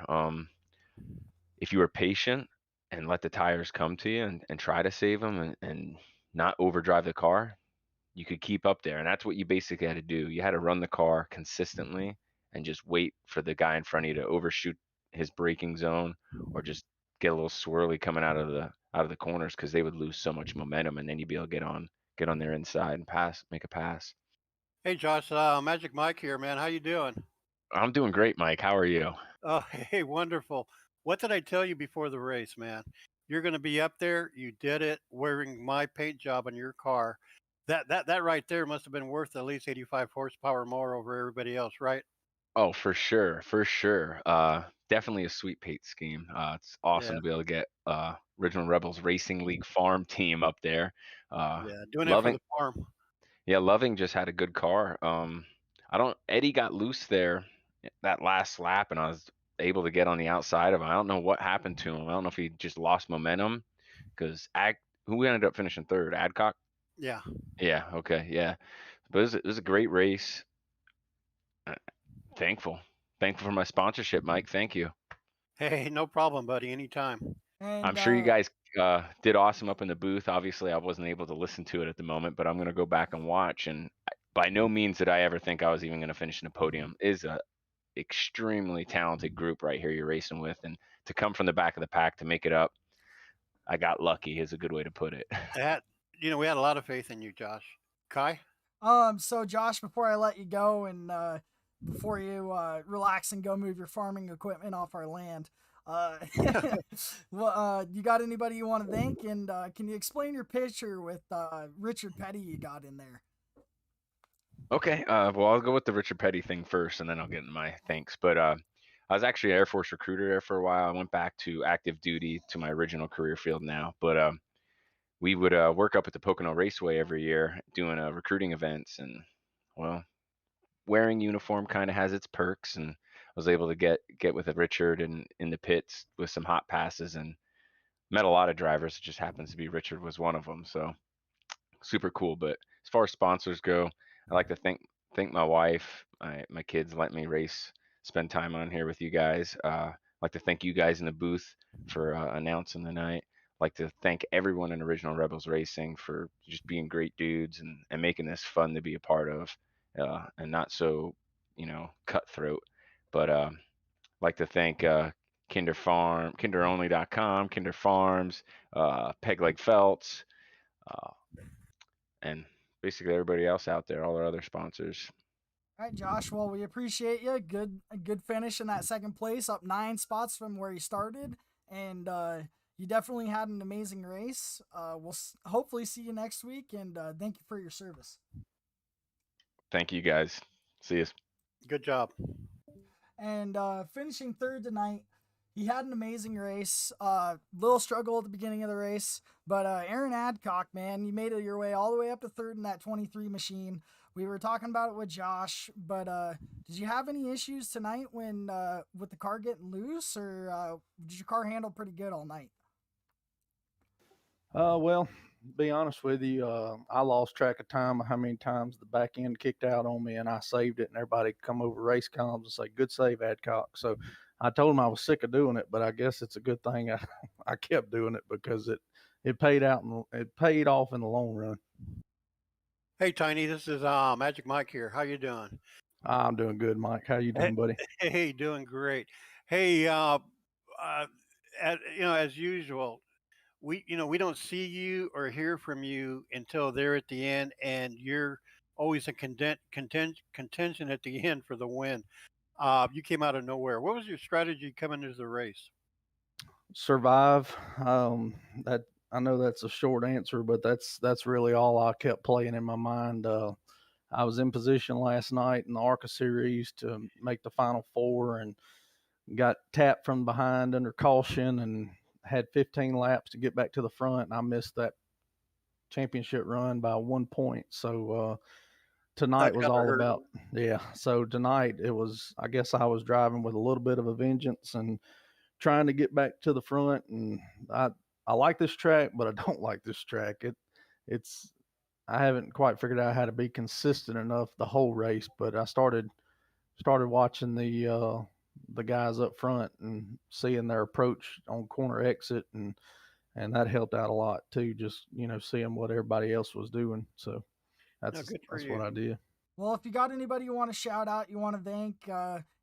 If you were patient and let the tires come to you and try to save them and not overdrive the car, you could keep up there. And that's what you basically had to do. You had to run the car consistently and just wait for the guy in front of you to overshoot his braking zone, or just get a little swirly coming out of the corners because they would lose so much momentum, and then you'd be able to get on their inside and make a pass. Hey, Josh, Magic Mike here, man. How you doing? I'm doing great, Mike. How are you? Oh, hey, wonderful. What did I tell you before the race, man? You're going to be up there. You did it wearing my paint job on your car. That right there must have been worth at least 85 horsepower more over everybody else, right? Oh, for sure, for sure. Definitely a sweet paint scheme. It's awesome Yeah, to be able to get Original Rebels Racing League farm team up there. Uh, yeah. Doing it for loving, the farm. yeah, Loving just had a good car. I don't. Eddie got loose there that last lap, and I was able to get on the outside of him. I don't know what happened to him. I don't know if he just lost momentum because who ended up finishing third? Adcock. Yeah. Yeah. Okay. Yeah. But it was a great race. Uh, Thankful for my sponsorship, Mike. Thank you. Hey, no problem, buddy. Anytime. I'm And sure you guys did awesome up in the booth. Obviously, I wasn't able to listen to it at the moment, but I'm going to go back and watch. And by no means did I ever think I was even going to finish in the podium. It is a extremely talented group right here you're racing with, and to come from the back of the pack to make it up, I got lucky. Is a good way to put it. That we had a lot of faith in you, Josh. Kai? So Josh, before I let you go and before you relax and go move your farming equipment off our land, uh, you got anybody you want to thank? And can you explain your picture with Richard Petty you got in there? Okay, well, I'll go with the Richard Petty thing first, and then I'll get into my thanks. But I was actually an Air Force recruiter there for a while. I went back to active duty to my original career field now. But we would work up at the Pocono Raceway every year doing recruiting events, and well, wearing uniform kind of has its perks, and I was able to get with Richard and in the pits with some hot passes and met a lot of drivers. It just happens to be Richard was one of them. So super cool. But as far as sponsors go, I like to thank my wife, my kids let me race, spend time on here with you guys. Like to thank you guys in the booth for announcing the night. Like to thank everyone in Original Rebels Racing for just being great dudes and making this fun to be a part of, and not so cutthroat. But like to thank kinderonly.com, Kinder Farms, Peg Leg Felts, uh, and basically everybody else out there, all our other sponsors. All right, Josh. Well, we appreciate you. A good finish in that second place, up 9 spots from where you started, and you definitely had an amazing race. We'll hopefully see you next week, and thank you for your service. Thank you guys. See you. Good job. And finishing third tonight, he had an amazing race. Little struggle at the beginning of the race, but Aaron Adcock, man, you made it your way all the way up to third in that 23 machine. We were talking about it with Josh, but did you have any issues tonight when with the car getting loose, or did your car handle pretty good all night? Well, be honest with you, I lost track of time of how many times the back end kicked out on me, and I saved it, and everybody come over race comms and say, "Good save, Adcock." So I told him I was sick of doing it, but I guess it's a good thing I kept doing it because it paid out and it paid off in the long run. Hey, Tiny, this is Magic Mike here. How you doing? I'm doing good, Mike. How you doing, buddy? Hey, doing great. Hey, as usual, we don't see you or hear from you until they're at the end, and you're always a contention at the end for the win. You came out of nowhere. What was your strategy coming into the race? Survive. That I know that's a short answer, but that's really all I kept playing in my mind. I was in position last night in the ARCA series to make the final four and got tapped from behind under caution and had 15 laps to get back to the front. And I missed that championship run by 1 point. So tonight That was gotta all hurt. about, yeah. So tonight it was, I guess I was driving with a little bit of a vengeance and trying to get back to the front. And I like this track, but I don't like this track. It's I haven't quite figured out how to be consistent enough the whole race, but I started watching the guys up front and seeing their approach on corner exit, and that helped out a lot too. Just seeing what everybody else was doing. So No, good for that's you. what I did. Well, if you got anybody you want to shout out, you want to thank,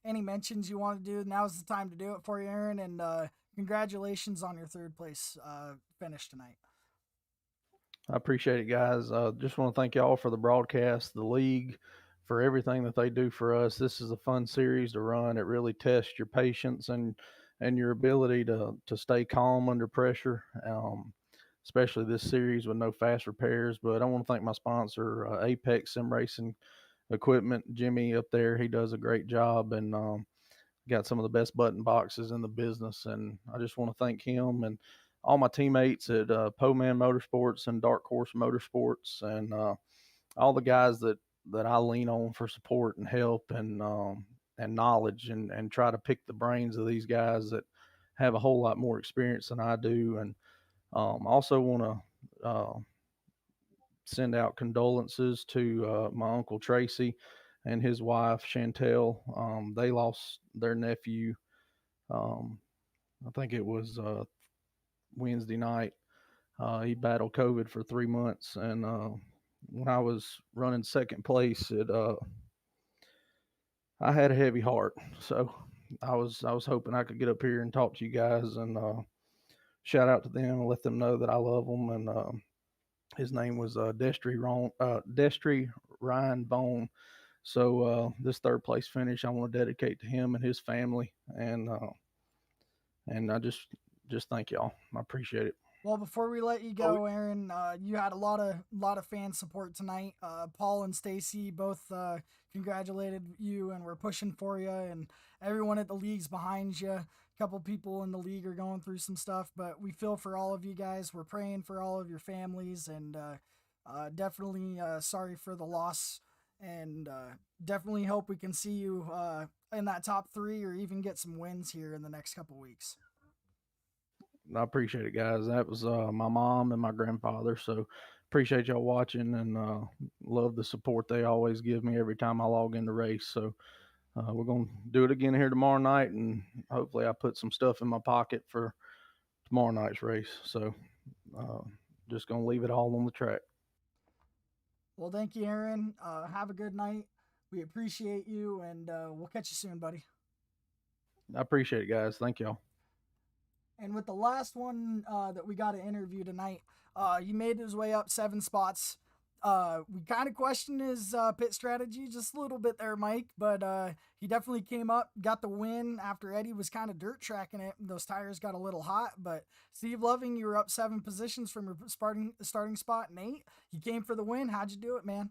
any mentions you want to do, now's the time to do it for you, Aaron. And congratulations on your third place finish tonight. I appreciate it, guys. Just want to thank y'all for the broadcast, the league, for everything that they do for us. This is a fun series to run. It really tests your patience and your ability to stay calm under pressure, especially this series with no fast repairs. But I want to thank my sponsor, Apex Sim Racing Equipment, Jimmy up there. He does a great job and got some of the best button boxes in the business. And I just want to thank him and all my teammates at Poman Motorsports and Dark Horse Motorsports, and all the guys that I lean on for support and help and knowledge, and try to pick the brains of these guys that have a whole lot more experience than I do. And also want to send out condolences to my uncle Tracy and his wife Chantel. They lost their nephew. I think it was Wednesday night. He battled COVID for 3 months, and when I was running second place, I had a heavy heart. So I was hoping I could get up here and talk to you guys and shout out to them and let them know that I love them. And his name was Destry Ryan Bone. So this third place finish, I want to dedicate to him and his family, and I just thank y'all. I appreciate it. Well, before we let you go, Aaron, you had a lot of fan support tonight. Paul and Stacy both congratulated you and were pushing for you, and everyone at the league's behind you. A couple people in the league are going through some stuff, but we feel for all of you guys. We're praying for all of your families, and definitely sorry for the loss, and definitely hope we can see you in that top 3 or even get some wins here in the next couple weeks. I appreciate it, guys. That was my mom and my grandfather. So appreciate y'all watching, and love the support they always give me every time I log in the race. So we're going to do it again here tomorrow night, and hopefully I put some stuff in my pocket for tomorrow night's race. So just going to leave it all on the track. Well, thank you, Aaron. Have a good night. We appreciate you, and we'll catch you soon, buddy. I appreciate it, guys. Thank y'all. And with the last one that we got to interview tonight, he made his way up 7 spots. We kind of questioned his pit strategy just a little bit there, Mike, but he definitely came up, got the win after Eddie was kind of dirt tracking it. Those tires got a little hot, but Steve Loving, you were up 7 positions from your starting spot in 8. You came for the win. How'd you do it, man?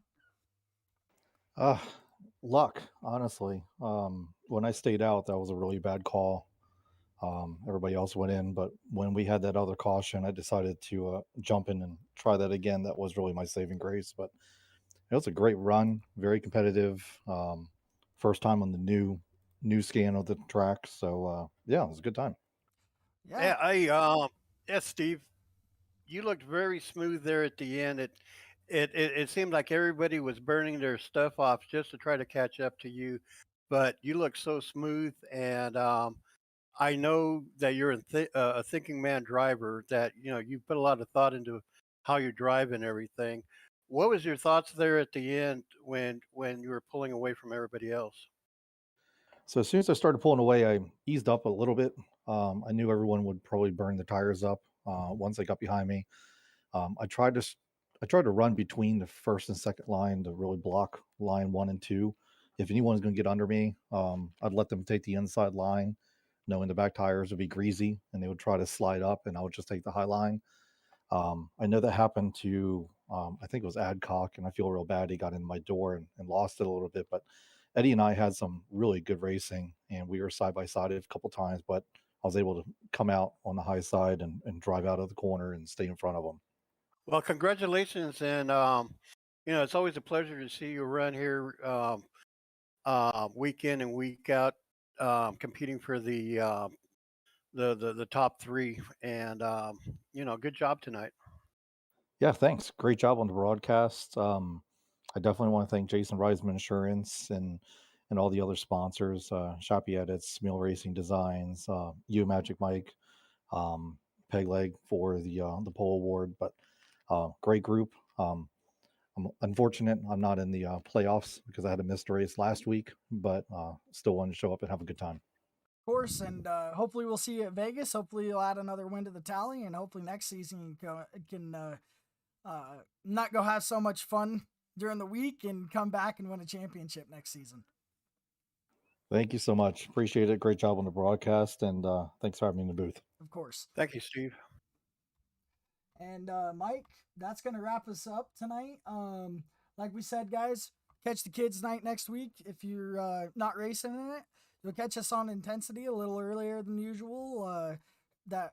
Luck, honestly. When I stayed out, that was a really bad call. Everybody else went in, but when we had that other caution, I decided to jump in and try that again. That was really my saving grace. But it was a great run, very competitive. First time on the new scan of the track, so yeah, it was a good time. Yeah, Steve, you looked very smooth there at the end. It seemed like everybody was burning their stuff off just to try to catch up to you, but you look so smooth, and I know that you're a thinking man driver. That you put a lot of thought into how you drive and everything. What was your thoughts there at the end when you were pulling away from everybody else? So as soon as I started pulling away, I eased up a little bit. I knew everyone would probably burn the tires up once they got behind me. I tried to run between the first and second line to really block line 1 and 2. If anyone's going to get under me, I'd let them take the inside line, knowing the back tires would be greasy and they would try to slide up, and I would just take the high line. I know that happened to, I think it was Adcock, and I feel real bad. He got in my door and lost it a little bit, but Eddie and I had some really good racing, and we were side by side a couple times, but I was able to come out on the high side and drive out of the corner and stay in front of them. Well, congratulations, and it's always a pleasure to see you run here week in and week out, competing for the top 3, and good job tonight. Yeah, thanks. Great job on the broadcast. I definitely want to thank Jason Reisman Insurance and all the other sponsors, Shoppy Edits, Meal Racing Designs, you Magic Mike, Peg Leg for the pole award. But great group. I'm unfortunate I'm not in the playoffs because I had a missed race last week, but still wanted to show up and have a good time. course, and hopefully we'll see you at Vegas. Hopefully you'll add another win to the tally, and hopefully next season you can not go have so much fun during the week and come back and win a championship next season. Thank you so much. Appreciate it. Great job on the broadcast, and thanks for having me in the booth. Of course. Thank you, Steve. And Mike, that's gonna wrap us up tonight. Like we said, guys, catch the kids night next week. If you're not racing in it, you'll catch us on Intensity a little earlier than usual. That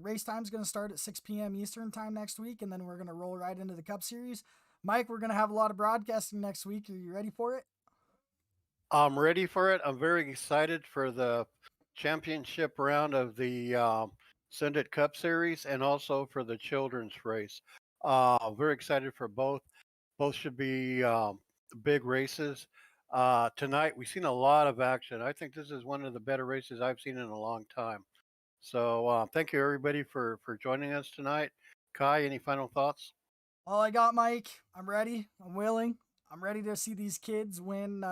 race time is going to start at 6 p.m. Eastern time next week, and then we're going to roll right into the Cup Series. Mike, we're going to have a lot of broadcasting next week. Are you ready for it? I'm ready for it. I'm very excited for the championship round of the Send It Cup Series and also for the children's race. Very excited for both. Both should be big races. Tonight, we've seen a lot of action. I think this is one of the better races I've seen in a long time. So thank you, everybody, for joining us tonight. Kai, any final thoughts? All I got, Mike. I'm ready. I'm willing. I'm ready to see these kids win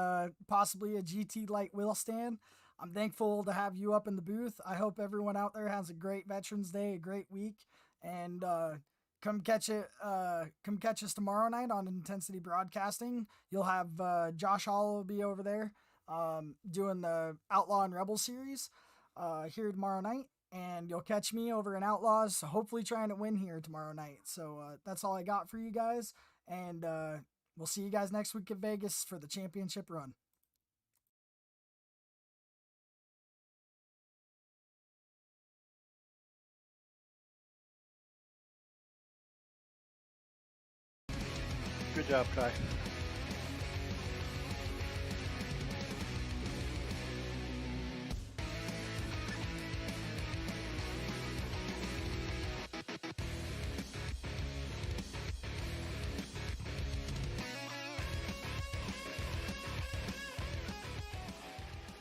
possibly a GT Light wheel stand. I'm thankful to have you up in the booth. I hope everyone out there has a great Veterans Day, a great week, and come catch us tomorrow night on Intensity Broadcasting. You'll have Josh Hall will be over there doing the Outlaw and Rebel series here tomorrow night, and you'll catch me over in Outlaws, hopefully trying to win here tomorrow night. So that's all I got for you guys, and we'll see you guys next week at Vegas for the championship run. Good job, Kai.